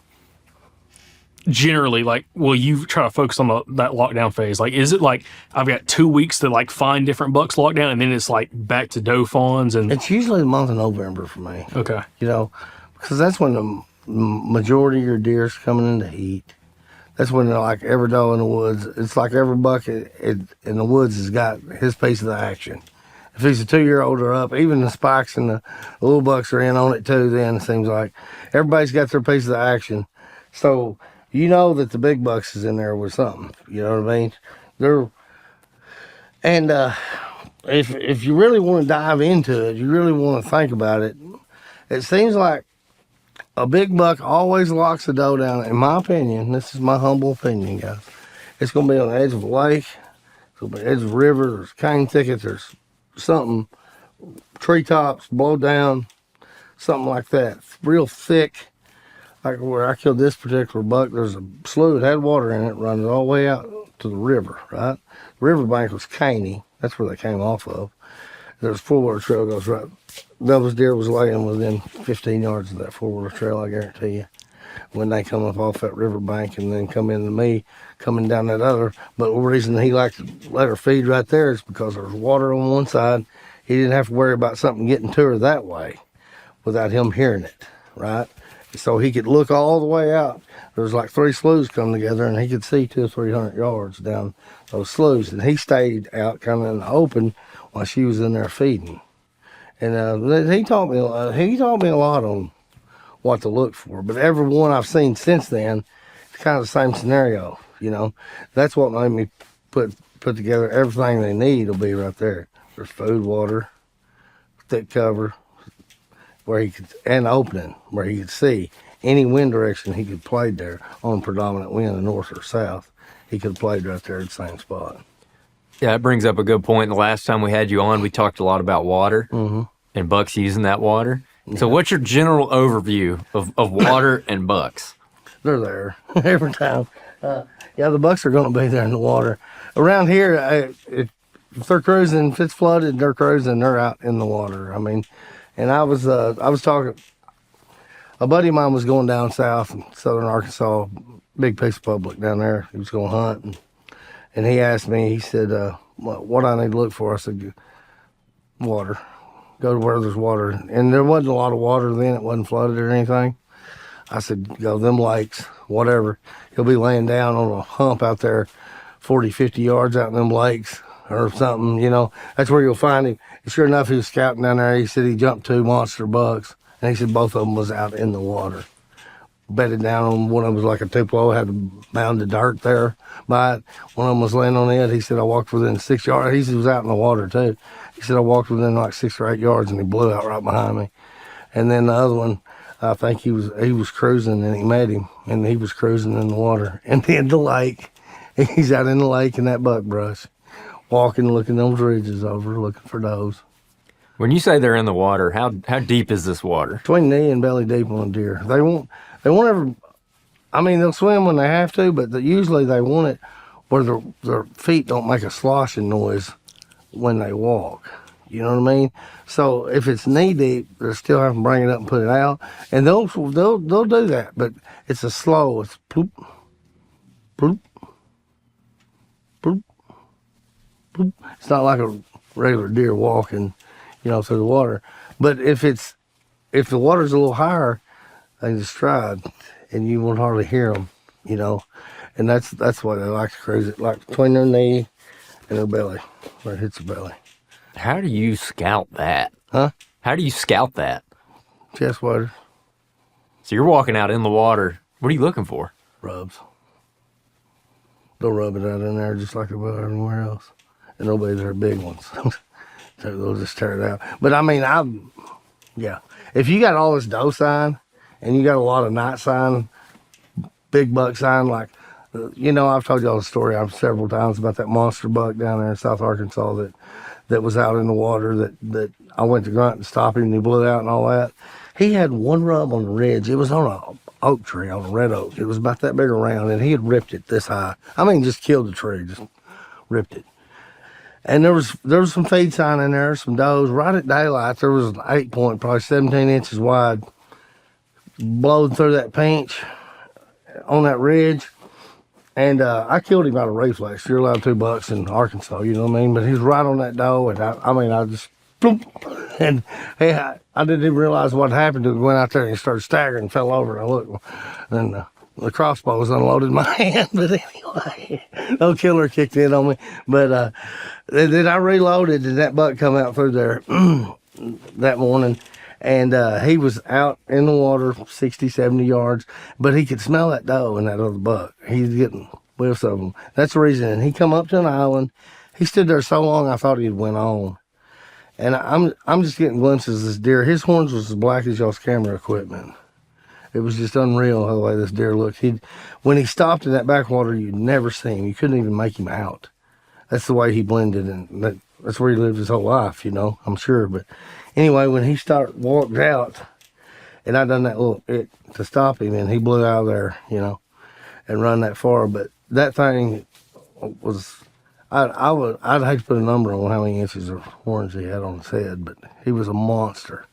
generally, like, will you try to focus on that lockdown phase? Like, is it like I've got 2 weeks to like find different bucks lockdown, and then it's like back to doe fawns? And It's usually the month of November for me. okay, You know, because that's when the majority of your deer's coming into heat. That's when they're like every doe in the woods. It's like every buck in the woods has got his piece of the action. If he's a 2-year-old or up, even the spikes and the little bucks are in on it too. Then it seems like everybody's got their piece of the action. So you know that the big bucks is in there with something. You know what I mean? If you really want to dive into it, you really want to think about it. It seems like a big buck always locks the doe down. In my opinion, this is my humble opinion, guys. It's going to be on the edge of a lake. It's going to be on the edge of a river. There's cane thickets. There's something, treetops, blow down, something like that. Real thick. Like where I killed this particular buck, there's a slough that had water in it running all the way out to the river, right? The riverbank was caney. That's where they came off of. There's a four-wheeler trail goes right. Those deer was laying within 15 yards of that four-wheeler trail, I guarantee you. When they come up off that riverbank and then come into me, coming down that other. But the reason he liked to let her feed right there is because there was water on one side. He didn't have to worry about something getting to her that way without him hearing it, right? So he could look all the way out. There was like 3 sloughs come together, and he could see 200 or 300 yards down those sloughs. And he stayed out kind of in the open while she was in there feeding. And he taught me a lot on what to look for. But every one I've seen since then, it's kind of the same scenario. You know, that's what made me put together everything they need will be right there. There's food, water, thick cover, where he could, and opening where he could see any wind direction he could play there on predominant wind, the north or south. He could have played right there at the same spot. yeah, it brings up a good point. The last time we had you on, we talked a lot about water and bucks using that water. So what's your general overview of water and bucks? They're there every time. Yeah, the bucks are going to be there in the water. Around here, if they're cruising, if it's flooded, they're cruising, they're out in the water. I mean, and I was talking, a buddy of mine was going down south in southern Arkansas, big piece of public down there. He was going to hunt, and he asked me, he said, what I need to look for? I said, water. Go to where there's water. And there wasn't a lot of water then. It wasn't flooded or anything. I said, go them lakes, whatever. He'll be laying down on a hump out there 40, 50 yards out in them lakes or something, you know. That's where you'll find him. Sure enough, he was scouting down there. He said he jumped 2 monster bucks. And he said both of them was out in the water. Bedded down on one of them was like a Tupelo, had a mound of dirt there by it. One of them was laying on it. He said I walked within 6 yards. He said he was out in the water too. He said I walked within like 6 or 8 yards and he blew out right behind me. And then the other one, I think he was cruising and he met him and he was cruising in the water. And then the lake, he's out in the lake in that buckbrush, walking, looking those ridges over, looking for those. When you say they're in the water, how deep is this water? Between knee and belly deep on a deer. They won't ever, I mean, they'll swim when they have to, but usually they want it where their feet don't make a sloshing noise when they walk. You know what I mean? So if it's knee deep, they're still having to bring it up and put it out, and they'll do that. But it's a slow. It's bloop, bloop, bloop, bloop. It's not like a regular deer walking, you know, through the water. But if the water's a little higher, they just tried, and you won't hardly hear them, you know. And that's why they like to cruise it, like between their knee and their belly, where it hits the belly. How do you scout that? Huh? How do you scout that? Chest waders, So you're walking out in the water. What are you looking for? rubs. They'll rub it out in there just like they will everywhere else. And nobody's their big ones. So they'll just tear it out. But I mean, yeah. If you got all this doe sign and you got a lot of night sign, big buck sign, like, I've told y'all the story several times about that monster buck down there in South Arkansas that was out in the water that I went to grunt and stop him and he blew out and all that. He had one rub on the ridge. It was on a oak tree, on a red oak. It was about that big around, and he had ripped it this high. I mean, just killed the tree, just ripped it. And there was some feed sign in there, some does. Right at daylight, there was an 8-point, probably 17 inches wide, blowed through that pinch on that ridge. And I killed him out of reflex. You're allowed 2 bucks in Arkansas, you know what I mean? But he's right on that doe, and I just, boom, and hey, I didn't even realize what happened to him. Went out there and he started staggering, fell over, and I looked, and the crossbow was unloaded in my hand. But anyway, no killer kicked in on me. But then I reloaded, and that buck come out through there that morning. And he was out in the water 60, 70 yards, but he could smell that doe and that other buck. He's getting whiffs of them. That's the reason. And he come up to an island. He stood there so long, I thought he'd went on. And I'm just getting glimpses of this deer. His horns was as black as y'all's camera equipment. It was just unreal how the way this deer looked. When he stopped in that backwater, you'd never see him. You couldn't even make him out. That's the way he blended, and that's where he lived his whole life, I'm sure. But anyway, when he walked out, and I done that little to stop him, and he blew out of there, and run that far. But that thing was, I'd hate to put a number on how many inches of horns he had on his head, but he was a monster.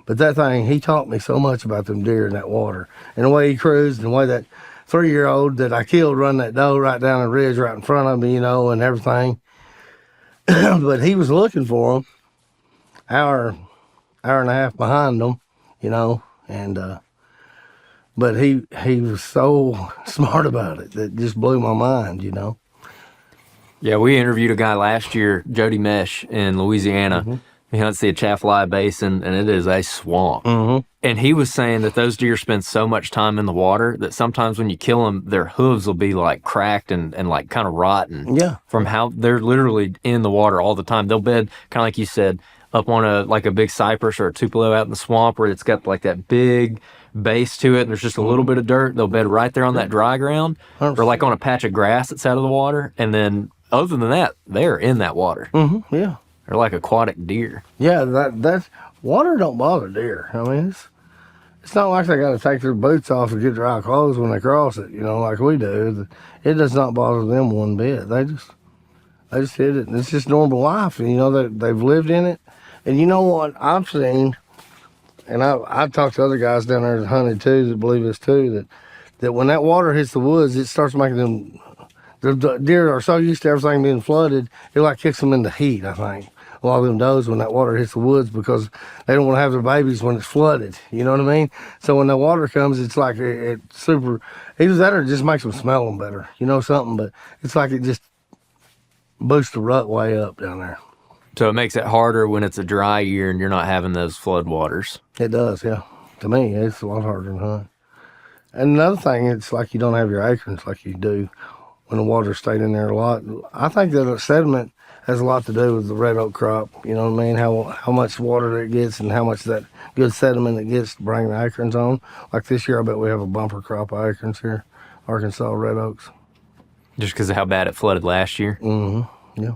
But that thing, he taught me so much about them deer in that water, and the way he cruised, and the way that 3-year-old that I killed run that doe right down the ridge right in front of me, and everything. But he was looking for them, hour and a half behind them, and but he was so smart about it that just blew my mind, Yeah, we interviewed a guy last year, Jody Mesh, in Louisiana. Mm-hmm. He hunts the Atchafalaya Basin, and it is a swamp. Mm-hmm. And he was saying that those deer spend so much time in the water that sometimes when you kill them, their hooves will be like cracked and like kind of rotten. Yeah. From how they're literally in the water all the time. They'll bed, kind of like you said, up on a big cypress or a tupelo out in the swamp where it's got like that big base to it and there's just a little bit of dirt. They'll bed right there on that dry ground or like on a patch of grass that's out of the water. And then other than that, they're in that water. Mm-hmm. Yeah. They're like aquatic deer. Yeah, that's water don't bother deer. I mean, it's not like they got to take their boots off and get dry clothes when they cross it, like we do. It does not bother them one bit. They just hit it. It's just normal life, and they've lived in it. And you know what I've seen, and I've talked to other guys down there that hunted too that believe this too, that when that water hits the woods, it starts making them. The deer are so used to everything being flooded, it like kicks them into heat, I think. A lot of them does when that water hits the woods because they don't want to have their babies when it's flooded. You know what I mean? So when the water comes, it's like it's super. Either that or it just makes them smell them better. Something. But it's like it just boosts the rut way up down there. So it makes it harder when it's a dry year and you're not having those flood waters. It does, yeah. To me, it's a lot harder to hunt. And another thing, it's like you don't have your acorns like you do when the water stayed in there a lot. I think that sediment has a lot to do with the red oak crop. You know what I mean? How much water it gets and how much that good sediment it gets to bring the acorns on. Like this year, I bet we have a bumper crop of acorns here, Arkansas red oaks. Just because of how bad it flooded last year? Mm-hmm, yeah.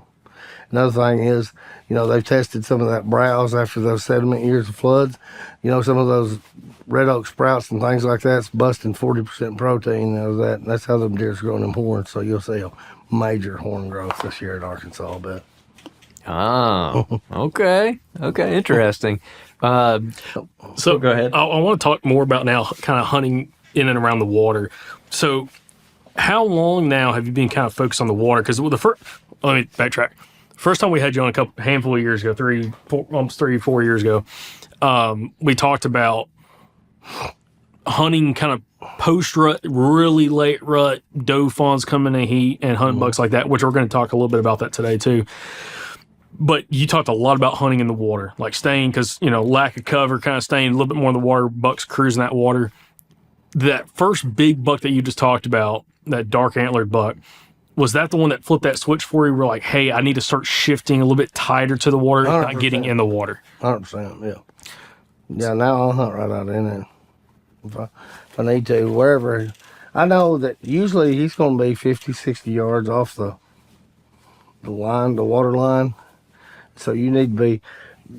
Another thing is, they've tested some of that browse after those sediment years of floods. Some of those red oak sprouts and things like that's busting 40% protein out of that. And that's how them deer's growing them horns. So you'll see a major horn growth this year in Arkansas, I bet. Oh, okay. Okay, interesting. So go ahead. I want to talk more about now kind of hunting in and around the water. So how long now have you been kind of focused on the water? Because let me backtrack. First time we had you on a handful of years ago, 4 years ago, we talked about hunting kind of post-rut, really late rut, doe fawns coming in heat and hunting bucks like that, which we're going to talk a little bit about that today too. But you talked a lot about hunting in the water, like staying, because, lack of cover, kind of staying a little bit more in the water, bucks cruising that water. That first big buck that you just talked about, that dark antlered buck, was that the one that flipped that switch for you? We're like, hey, I need to start shifting a little bit tighter to the water, not getting in the water. 100%, yeah. Yeah, now I'll hunt right out in it. If I need to, wherever. I know that usually he's going to be 50, 60 yards off the line, the water line. So you need to be,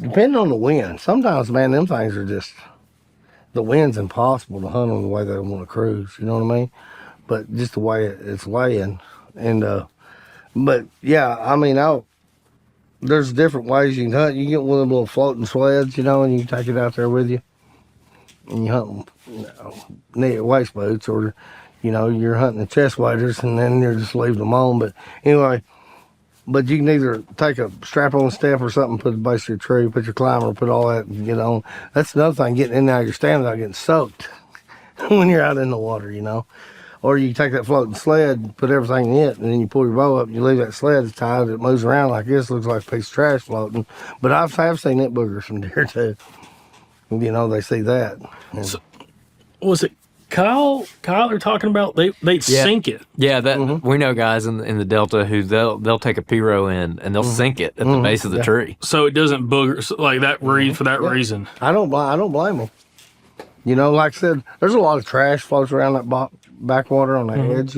depending on the wind. Sometimes, man, them things are just, the wind's impossible to hunt them the way they want to cruise. You know what I mean? But just the way it's laying. And, but yeah, I mean, there's different ways you can hunt. You can get one of them little floating sleds, and you can take it out there with you. And you hunt them, knit waist boots, or, you're hunting the chest waders, and then you're just leaving them on. But anyway, but you can either take a strap-on step or something, put the base of your tree, put your climber, put all that, and get on. That's another thing, getting in and out of your stand without getting soaked when you're out in the water, Or you take that floating sled, put everything in it, and then you pull your bow up and you leave that sled tied. It moves around like this, looks like a piece of trash floating. But I have seen it boogers from deer too. They see that. So, was it Kyle they're talking about? They'd sink it. Yeah, that we know guys in the Delta who they'll take a Piro in and they'll sink it at the base of the tree. So it doesn't booger like that for that reason. I don't blame them. Like I said, there's a lot of trash floats around that backwater on the edge,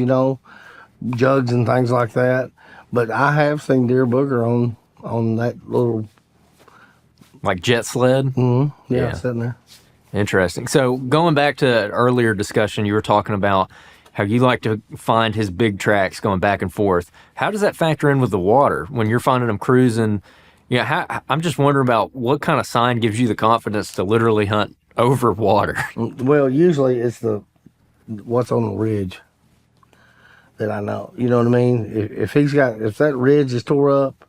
jugs and things like that. But I have seen deer booger on that little, like jet sled. Yeah, sitting there. Interesting. So going back to an earlier discussion, you were talking about how you like to find his big tracks going back and forth. How does that factor in with the water when you're finding them cruising? I'm just wondering about what kind of sign gives you the confidence to literally hunt over water. Well, usually it's what's on the ridge that I know. You know what I mean? If that ridge is tore up,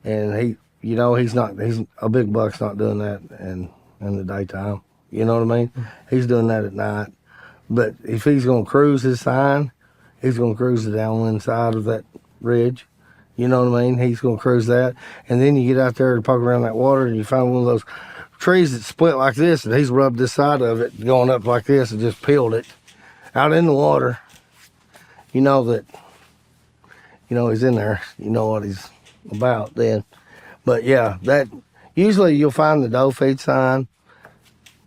and he's a big buck's not doing that in the daytime. You know what I mean? He's doing that at night. But if he's going to cruise his sign, he's going to cruise the downwind side of that ridge. You know what I mean? He's going to cruise that. And then you get out there and poke around that water and you find one of those trees that split like this, and he's rubbed this side of it going up like this and just peeled it out in the water. You know that, he's in there. You know what he's about then. But yeah, that usually you'll find the doe feed sign.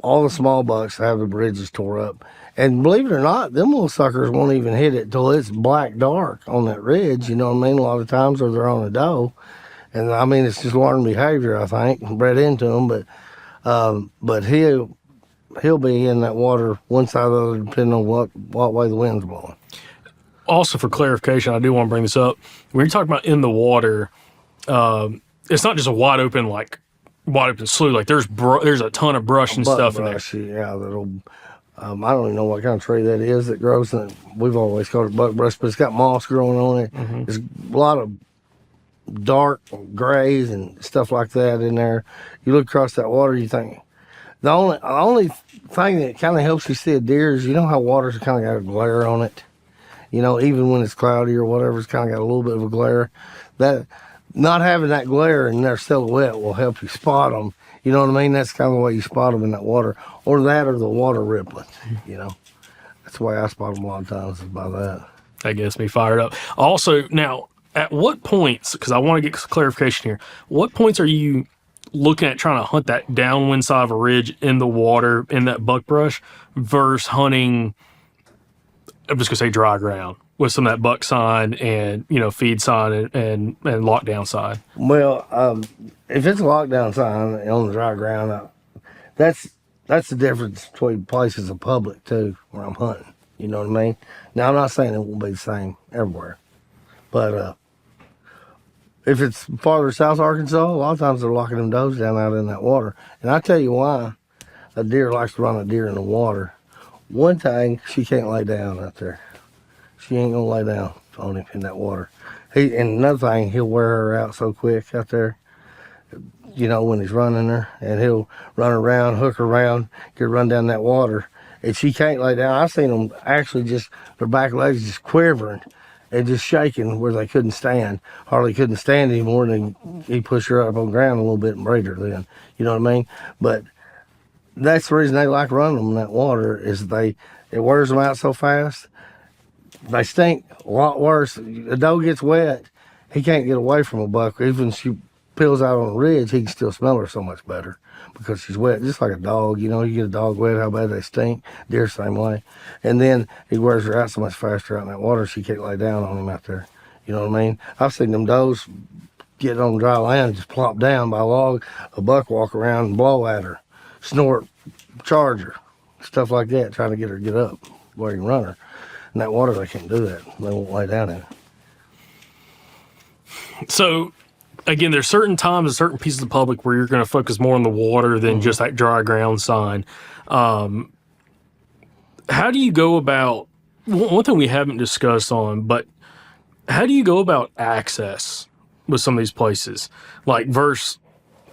All the small bucks have the bridges tore up. And believe it or not, them little suckers won't even hit it till it's black dark on that ridge, you know what I mean? A lot of times, or they're on a doe. And I mean, it's just learned behavior, I think, bred into them. But he'll be in that water one side or the other, depending on what way the wind's blowing. Also, for clarification, I do want to bring this up. When you're talking about in the water, it's not just a wide open slough. Like there's a ton of brush and stuff brush, in there. Yeah, that'll. I don't even know what kind of tree that is that grows in it. We've always called it buckbrush, but it's got moss growing on it. There's a lot of dark grays and stuff like that in there. You look across that water, you think the only thing that kind of helps you see a deer is how water's kind of got a glare on it. Even when it's cloudy or whatever, it's kind of got a little bit of a glare. That not having that glare in their silhouette will help you spot them. You know what I mean? That's kind of the way you spot them in that water, or the water rippling. That's the way I spot them a lot of times, is by that. That gets me fired up. Also, now, at what points, because I want to get clarification here, what points are you looking at trying to hunt that downwind side of a ridge in the water, in that buckbrush, versus hunting, I'm just going to say dry ground, with some of that buck sign and, feed sign and lockdown sign? Well, if it's a lockdown sign on the dry ground, that's the difference between places of public, too, where I'm hunting. You know what I mean? Now, I'm not saying it won't be the same everywhere. But if it's farther south Arkansas, a lot of times they're locking them does down out in that water. And I tell you why a deer likes to run a deer in the water. One thing, she can't lay down out there. She ain't going to lay down on him in that water. And another thing, he'll wear her out so quick out there, when he's running her. And he'll run around, hook around, get run down that water. And she can't lay down. I've seen them actually just, their back legs just quivering. and just shaking where they couldn't stand, hardly couldn't stand anymore. And he pushed her up on the ground a little bit and braid her then, you know what I mean? But that's the reason they like running them in that water is it wears them out so fast. They stink a lot worse. A doe gets wet, he can't get away from a buck. Even if she peels out on a ridge, he can still smell her so much better because she's wet, just like a dog. You know, you get a dog wet, how bad they stink. Deer same way. And then he wears her out so much faster out in that water, she can't lay down on him out there. You know what I mean? I've seen them does get on dry land, just plop down by a log, a buck walk around and blow at her, snort, charge her, stuff like that, trying to get her to get up where he can run her. In that water, they can't do that. They won't lay down in it. So, again, there's certain times and certain pieces of public where you're going to focus more on the water than just that dry ground sign. How do you go about, one thing we haven't discussed on, but how do you go about access with some of these places? Like versus,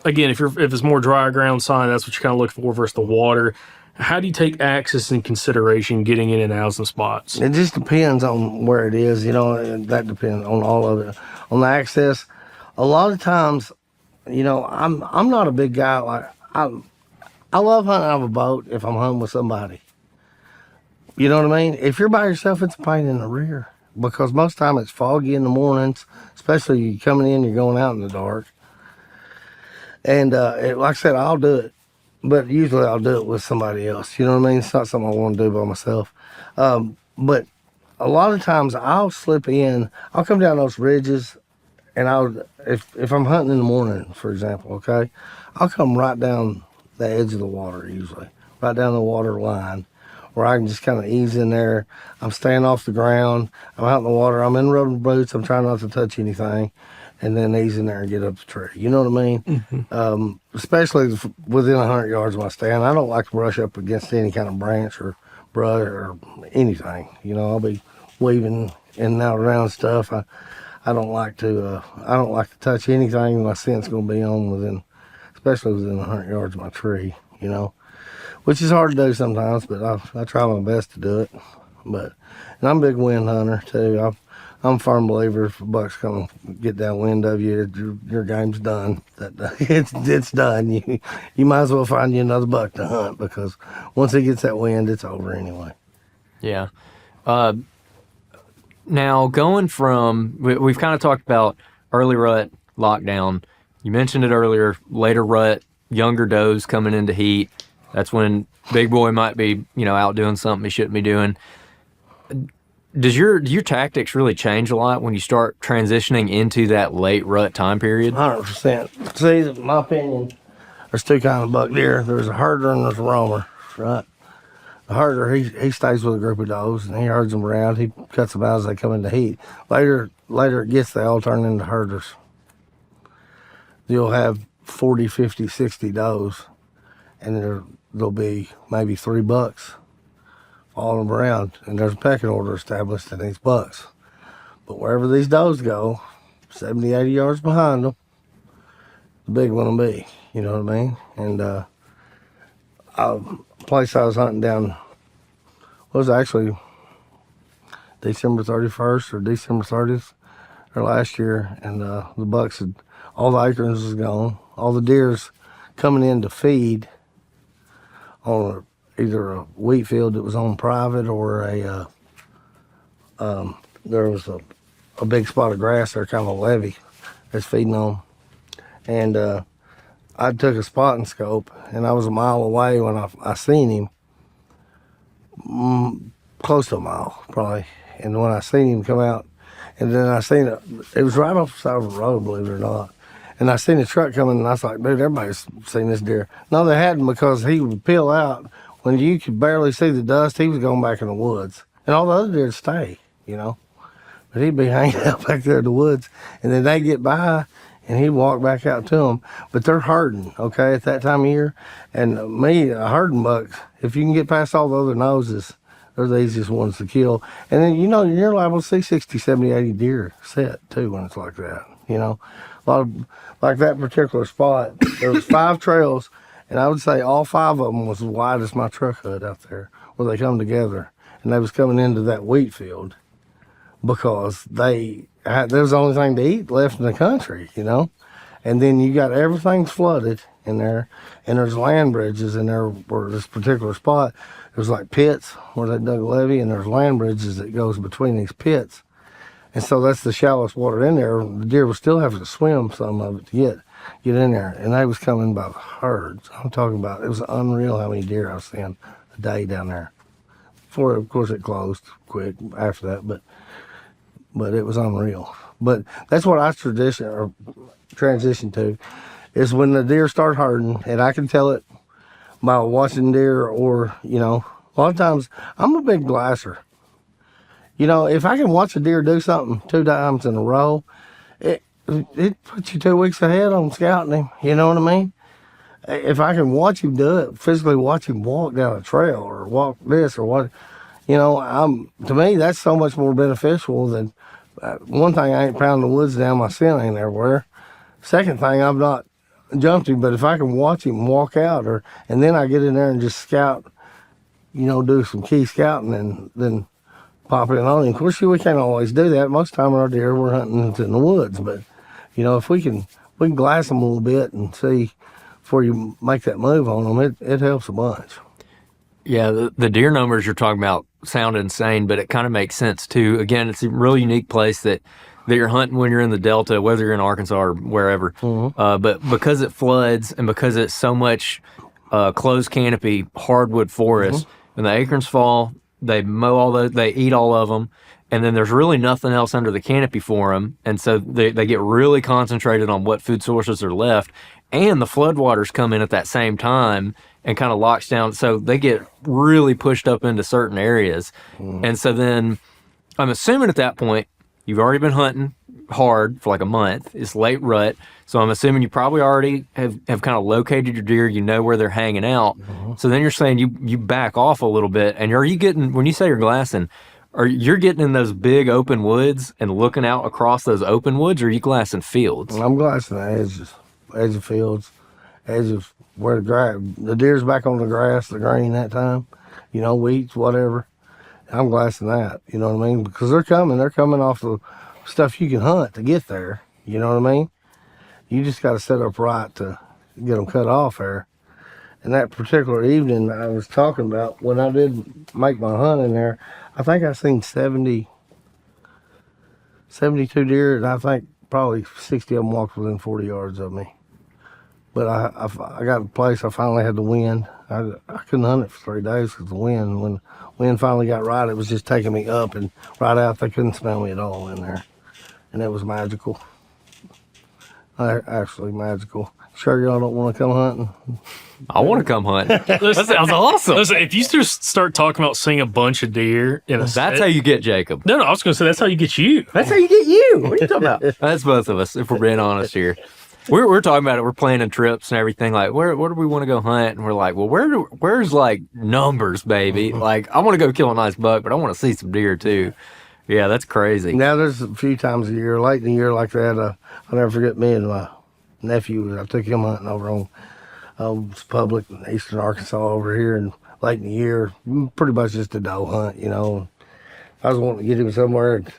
again, if it's more dry ground sign, that's what you're kind of looking for versus the water. How do you take access in consideration getting in and out of some spots? It just depends on where it is, you know, and that depends on all of it. On the access, a lot of times, you know, I'm not a big guy. Like I love hunting out of a boat if I'm hunting with somebody. You know what I mean? If you're by yourself, it's a pain in the rear because most time it's foggy in the mornings, especially you coming in, you're going out in the dark. And like I said, I'll do it. But usually I'll do it with somebody else. You know what I mean? It's not something I want to do by myself. But a lot of times I'll slip in. I'll come down those ridges, and if I'm hunting in the morning, for example, okay, I'll come right down the edge of the water usually, right down the water line, where I can just kind of ease in there. I'm staying off the ground. I'm out in the water. I'm in rubber boots. I'm trying not to touch anything. And then ease in there and get up the tree. You know what I mean? Mm-hmm. Especially within 100 yards of my stand. I don't like to brush up against any kind of branch or brush or anything. You know, I'll be weaving in and out around stuff. I don't like to touch anything my scent's going to be on especially within 100 yards of my tree. You know, which is hard to do sometimes, but I try my best to do it. And I'm a big wind hunter too. I'm a firm believer if a buck's gonna get downwind of you, your game's done. It's done. You might as well find you another buck to hunt because once it gets that wind, it's over anyway. Yeah. Now going from we've kind of talked about early rut lockdown. You mentioned it earlier. Later rut, younger does coming into heat. That's when big boy might be out doing something he shouldn't be doing. Do your tactics really change a lot when you start transitioning into that late rut time period? 100%. See, in my opinion, there's two kinds of buck deer. There's a herder and there's a roamer, right? The herder, he stays with a group of does and he herds them around. He cuts them out as they come into heat. Later it gets, they all turn into herders. You'll have 40, 50, 60 does, and there'll be maybe 3 bucks following them around, and there's a pecking order established in these bucks. But wherever these does go, 70, 80 yards behind them, the big one will be, you know what I mean? And a place I was hunting down was actually December 31st or December 30th or last year, and the bucks all the acorns was gone. All the deer's coming in to feed on either a wheat field that was on private or there was a big spot of grass there, kind of a levee that's feeding on. And I took a spotting scope, and I was a mile away when I seen him, close to a mile probably. And when I seen him come out, and then I seen it was right off the side of the road, believe it or not. And I seen the truck coming, and I was like, dude, everybody's seen this deer. No, they hadn't, because he would peel out. When you could barely see the dust, he was going back in the woods. And all the other deer would stay, But he'd be hanging out back there in the woods. And then they'd get by, and he'd walk back out to them. But they're herding, okay, at that time of year. And a herding buck, if you can get past all the other noses, they're the easiest ones to kill. And then, you're liable to see 60, 70, 80 deer set, too, when it's like that, A lot of, like that particular spot, there was 5 trails, and I would say all 5 of them was as wide as my truck hood out there, where they come together. And they was coming into that wheat field because there was the only thing to eat left in the country, And then you got everything's flooded in there, and there's land bridges in there where this particular spot. There's like pits where they dug a levee, and there's land bridges that goes between these pits. And so that's the shallowest water in there. The deer was still having to swim some of it to get in there. And they was coming by the herds. I'm talking about, it was unreal how many deer I was seeing a day down there. Before, of course, it closed quick after that, but it was unreal. But that's what I transition to, is when the deer start herding, and I can tell it by watching deer, or, a lot of times I'm a big glasser. If I can watch a deer do something 2 times in a row, it puts you 2 weeks ahead on scouting him. You know what I mean? If I can watch him do it, physically watch him walk down a trail or walk this or what, to me, that's so much more beneficial than one thing, I ain't pounding the woods down, my scent ain't everywhere. Second thing, I've not jumped him, but if I can watch him walk out, and then I get in there and just scout, do some key scouting, and then pop in on him. Of course, we can't always do that. Most of the time our deer, we're hunting in the woods, but if we can glass them a little bit and see before you make that move on them, it helps a bunch. Yeah, the deer numbers you're talking about sound insane, but it kind of makes sense too. Again, it's a really unique place that you're hunting when you're in the Delta, whether you're in Arkansas or wherever. Mm-hmm. But because it floods and because it's so much closed canopy hardwood forest, when the acorns fall, they mow all those, they eat all of them, and then there's really nothing else under the canopy for them, and so they get really concentrated on what food sources are left, and the floodwaters come in at that same time and kind of locks down, so they get really pushed up into certain areas. And so then I'm assuming at that point you've already been hunting hard for like a month. It's late rut, so I'm assuming you probably already have kind of located your deer. You know where they're hanging out. So then you're saying you back off a little bit, and are you getting, when you say you're glassing, you're getting in those big open woods and looking out across those open woods, or are you glassing fields? I'm glassing the edge of fields, edge of where the deer's back on the grass, the green that time, wheats, whatever. I'm glassing that, you know what I mean? Because they're coming off the stuff you can hunt to get there, you know what I mean? You just got to set up right to get them cut off there. And that particular evening I was talking about, when I did make my hunt in there, I think I seen 72 deer, and I think probably 60 of them walked within 40 yards of me. But I got a place, I finally had the wind. I couldn't hunt it for 3 days because the wind, when the wind finally got right, it was just taking me up and right out. They couldn't smell me at all in there. And it was magical. Actually magical. Sure y'all don't want to come hunting? I want to come hunt. That sounds awesome. Listen, if you just start talking about seeing a bunch of deer in a that's how you get Jacob. No, I was going to say that's how you get you. That's how you get you. What are you talking about? That's both of us, if we're being honest here. We're talking about it. We're planning trips and everything. Like, where do we want to go hunt? And we're like, well, where's like numbers, baby? Like, I want to go kill a nice buck, but I want to see some deer too. Yeah, that's crazy. Now, there's a few times a year, late in the year like that, I'll never forget me and my nephew. I took him hunting over on public in eastern Arkansas over here, and late in the year, pretty much just a doe hunt, I was wanting to get him somewhere, and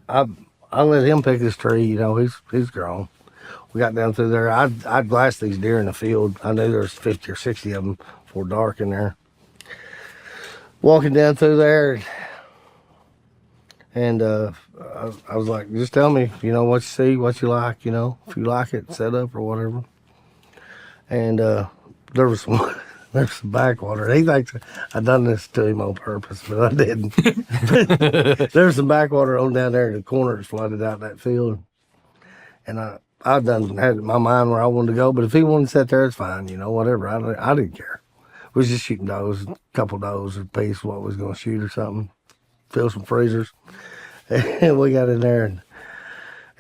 I let him pick his tree, he's grown. We got down through there. I'd glass these deer in the field. I knew there was 50 or 60 of them before dark in there. Walking down through there, and I was like, just tell me, what you see, what you like, if you like it, set up or whatever. And there was some backwater. He thinks I done this to him on purpose, but I didn't. There's some backwater on down there in the corner that's flooded out that field. And I done had in my mind where I wanted to go, but if he wanted to sit there, it's fine, whatever. I didn't care. We was just shooting does, a couple does a piece, what we was going to shoot or something, fill some freezers. And we got in there,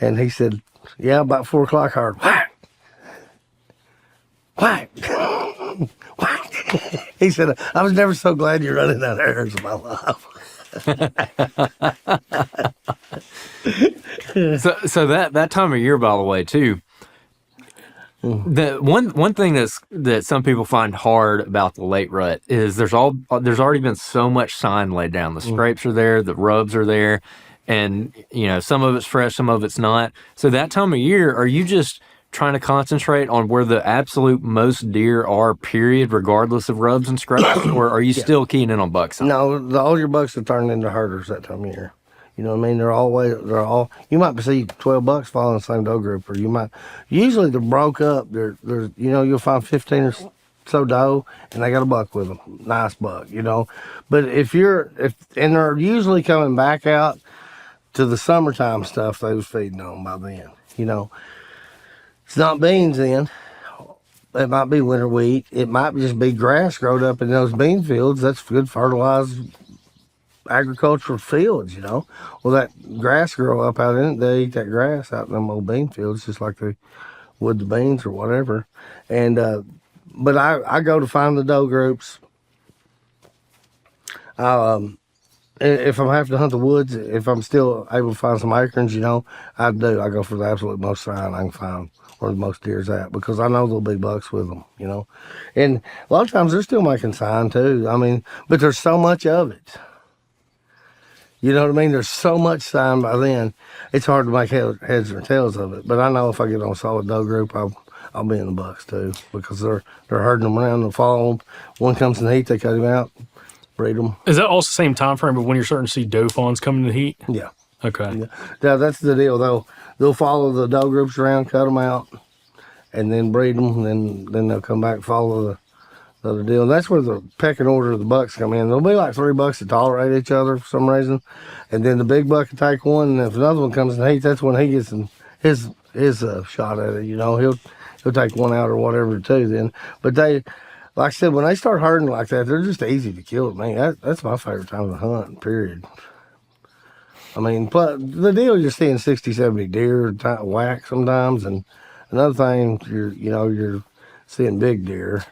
and he said, yeah, about 4 o'clock, I heard, whack, whack, whack. He said, I was never so glad you're running out of hairs in my life. So that time of year, by the way, too. The one thing that some people find hard about the late rut is there's already been so much sign laid down. The scrapes are there, the rubs are there, and some of it's fresh, some of it's not. So that time of year, are you just trying to concentrate on where the absolute most deer are, period, regardless of rubs and scrapes, or are you still keying in on buck size? No, all your bucks are turning into herders that time of year. You know what I mean? They're all. You might see 12 bucks fall in the same doe group, or you might. Usually they're broke up. There's you'll find 15 or so doe, and they got a buck with them, nice buck. But if they're usually coming back out to the summertime stuff they was feeding on by then. It's not beans then. It might be winter wheat. It might just be grass growed up in those bean fields. That's good fertilized agricultural fields, Well, that grass grow up out in it. They eat that grass out in them old bean fields just like they would the beans or whatever. And but I go to find the doe groups. If I'm having to hunt the woods, if I'm still able to find some acorns, I do. I go for the absolute most sign I can find where the most deer's at, because I know there'll be bucks with them, And a lot of times they're still making sign too. I mean, but there's so much of it. You know what I mean? There's so much sign by then, it's hard to make heads or tails of it. But I know if I get on a solid doe group, I'll be in the bucks too, because they're herding them around in the fall. One comes in the heat, they cut him out, breed them. Is that also the same time frame of when you're starting to see doe fawns coming in the heat? Yeah. Okay. Yeah, that's the deal. They'll follow the doe groups around, cut them out, and then breed them. And then they'll come back and follow the other deal. And that's where the pecking order of the bucks come in. There'll be like 3 bucks that tolerate each other for some reason, and then the big buck will take one. And if another one comes in the heat, that's when he gets his shot at it. He'll take one out or whatever too. Then, but they. Like I said, when they start herding like that, they're just easy to kill. Man, that's my favorite time to hunt, period. I mean, plus, the deal, you're seeing 60, 70 deer whack sometimes. And another thing, you're seeing big deer.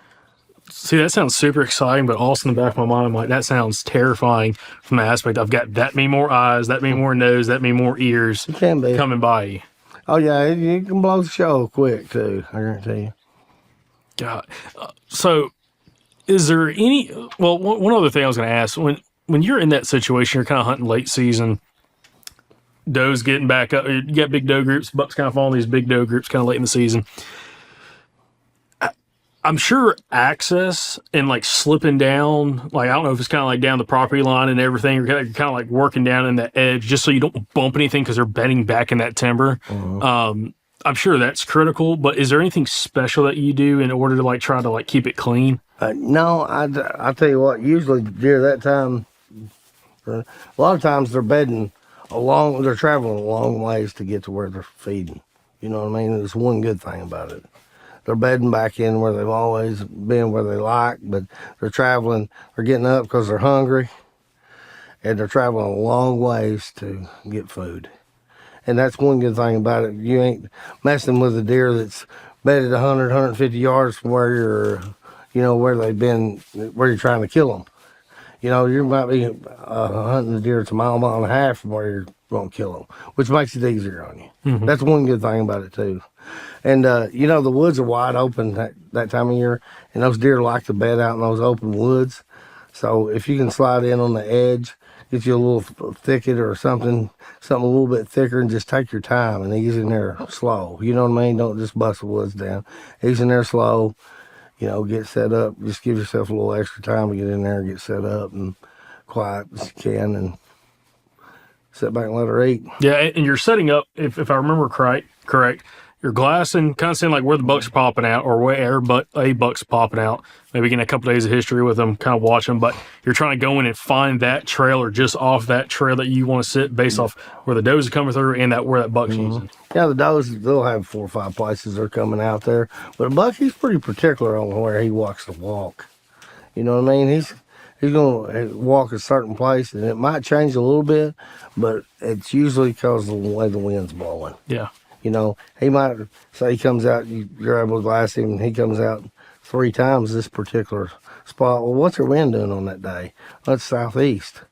See, that sounds super exciting, but also in the back of my mind, I'm like, that sounds terrifying from the aspect I've got that many more eyes, that many more nose, that many more ears It can be coming by you. Oh, yeah, you can blow the show quick, too, I guarantee you. God. So is there any, well, one other thing I was going to ask, when you're in that situation, you're kind of hunting late season, does getting back up, you got big doe groups, bucks kind of following these big doe groups kind of late in the season. I'm sure access and like slipping down, like I don't know if it's kind of like down the property line and everything, you're kind of like working down in that edge just so you don't bump anything because they're bedding back in that timber. Mm-hmm. I'm sure that's critical, but is there anything special that you do in order to like try to like keep it clean? No, I tell you what, usually deer that time, a lot of times they're bedding they're traveling a long ways to get to where they're feeding. You know what I mean? There's one good thing about it. They're bedding back in where they've always been, where they like, but they're traveling, they're getting up because they're hungry, and they're traveling a long ways to get food. And that's one good thing about it. You ain't messing with a deer that's bedded 100, 150 yards from where where they've been, where you're trying to kill them. You might be hunting the deer that's a mile and a half from where you're going to kill them, which makes it easier on you. Mm-hmm. That's one good thing about it, too. And, the woods are wide open that time of year, and those deer like to bed out in those open woods. So if you can slide in on the edge, get you a little thicket or something a little bit thicker, and just take your time and ease in there slow. You know what I mean? Don't just bust the woods down. Ease in there slow. Get set up. Just give yourself a little extra time to get in there and get set up and quiet as you can, and sit back and let her eat. Yeah, and you're setting up, if I remember correct, you're glassing, kind of seeing like where the bucks are popping out or where a buck's popping out. Maybe getting a couple days of history with them, kind of watch them, but you're trying to go in and find that trail or just off that trail that you want to sit based off where the does are coming through and where that buck's using. Yeah, the does, they'll have 4 or 5 places they're coming out there. But a buck, he's pretty particular on where he walks the walk. You know what I mean? He's going to walk a certain place, and it might change a little bit, but it's usually because of the way the wind's blowing. Yeah. He might say he comes out, you're able to glass him, and he comes out 3 times this particular spot. Well, what's your wind doing on that day? Well, it's southeast.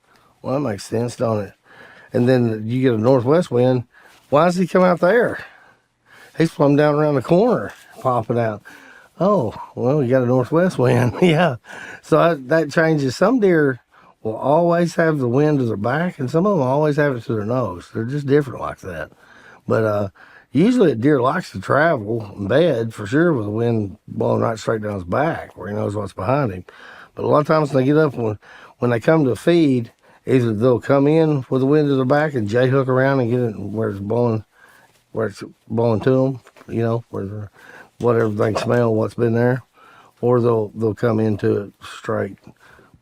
Well, that makes sense, don't it? And then you get a northwest wind. Why does he come out there? He's plumb down around the corner, popping out. Oh, well, you got a northwest wind. Yeah. So that changes. Some deer will always have the wind to their back, and some of them always have it to their nose. They're just different like that. But usually a deer likes to travel in bed for sure with the wind blowing right straight down his back where he knows what's behind him. But a lot of times when they get up, when they come to feed, either they'll come in with the wind to their back and J-hook around and get it where it's blowing to them, you know, where whatever they can smell what's been there, or they'll come into it straight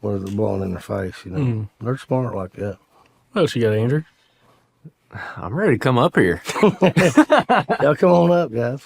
where they're blowing in their face, you know. They're smart like that. What else you got, Andrew? I'm ready to come up here. Y'all come on up, guys.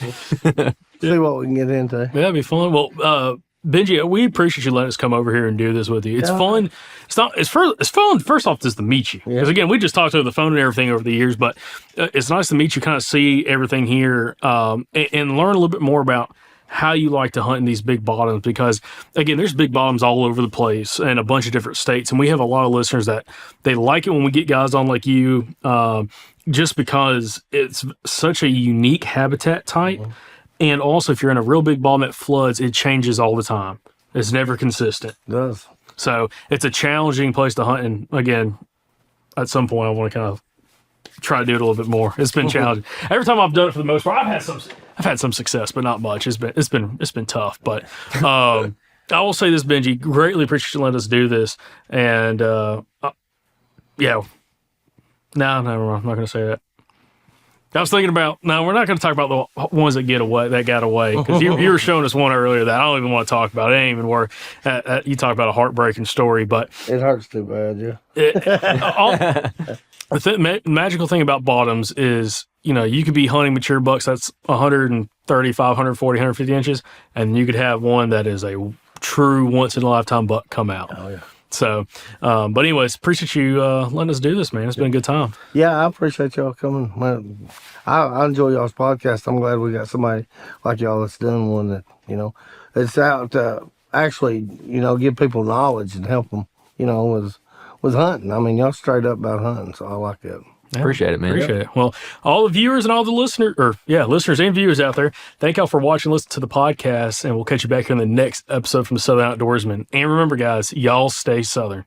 See what we can get into. Yeah, that'd be fun. Well, Benji, we appreciate you letting us come over here and do this with you. It's fun. It's fun. First off, just to meet you, because again, we just talked over the phone and everything over the years. But it's nice to meet you, kind of see everything here, and learn a little bit more about how you like to hunt in these big bottoms. Because again, there's big bottoms all over the place in a bunch of different states, and we have a lot of listeners that they like it when we get guys on like you, just because it's such a unique habitat type. And also, if you're in a real big bottom that floods, it changes all the time. It's never consistent. It does. So it's a challenging place to hunt. And again, at some point, I want to kind of try to do it a little bit more. It's been challenging. Every time I've done it, for the most part, I've had some success, but not much. It's been tough. But I will say this, Benji, greatly appreciate you letting us do this. And yeah, no, I'm not going to say that. I was thinking about, no, we're not going to talk about the ones that got away, because you were showing us one earlier that I don't even want to talk about. It ain't even worth. You talk about a heartbreaking story, but it hurts too bad, yeah. The magical thing about bottoms is, you know, you could be hunting mature bucks that's 135, 140, 150 inches, and you could have one that is a true once in a lifetime buck come out. Oh yeah. So, but anyways, appreciate you letting us do this, man. It's been a good time. Yeah, I appreciate y'all coming. Man, I enjoy y'all's podcast. I'm glad we got somebody like y'all that's done one that, you know, it's out to actually, you know, give people knowledge and help them, you know, with hunting. I mean, y'all straight up about hunting, so I like it. Yeah, appreciate it, man. Appreciate it. Well, all the viewers and all the listeners and viewers out there, thank y'all for watching, listen to the podcast, and we'll catch you back here in the next episode from the Southern Outdoorsmen. And remember, guys, y'all stay Southern.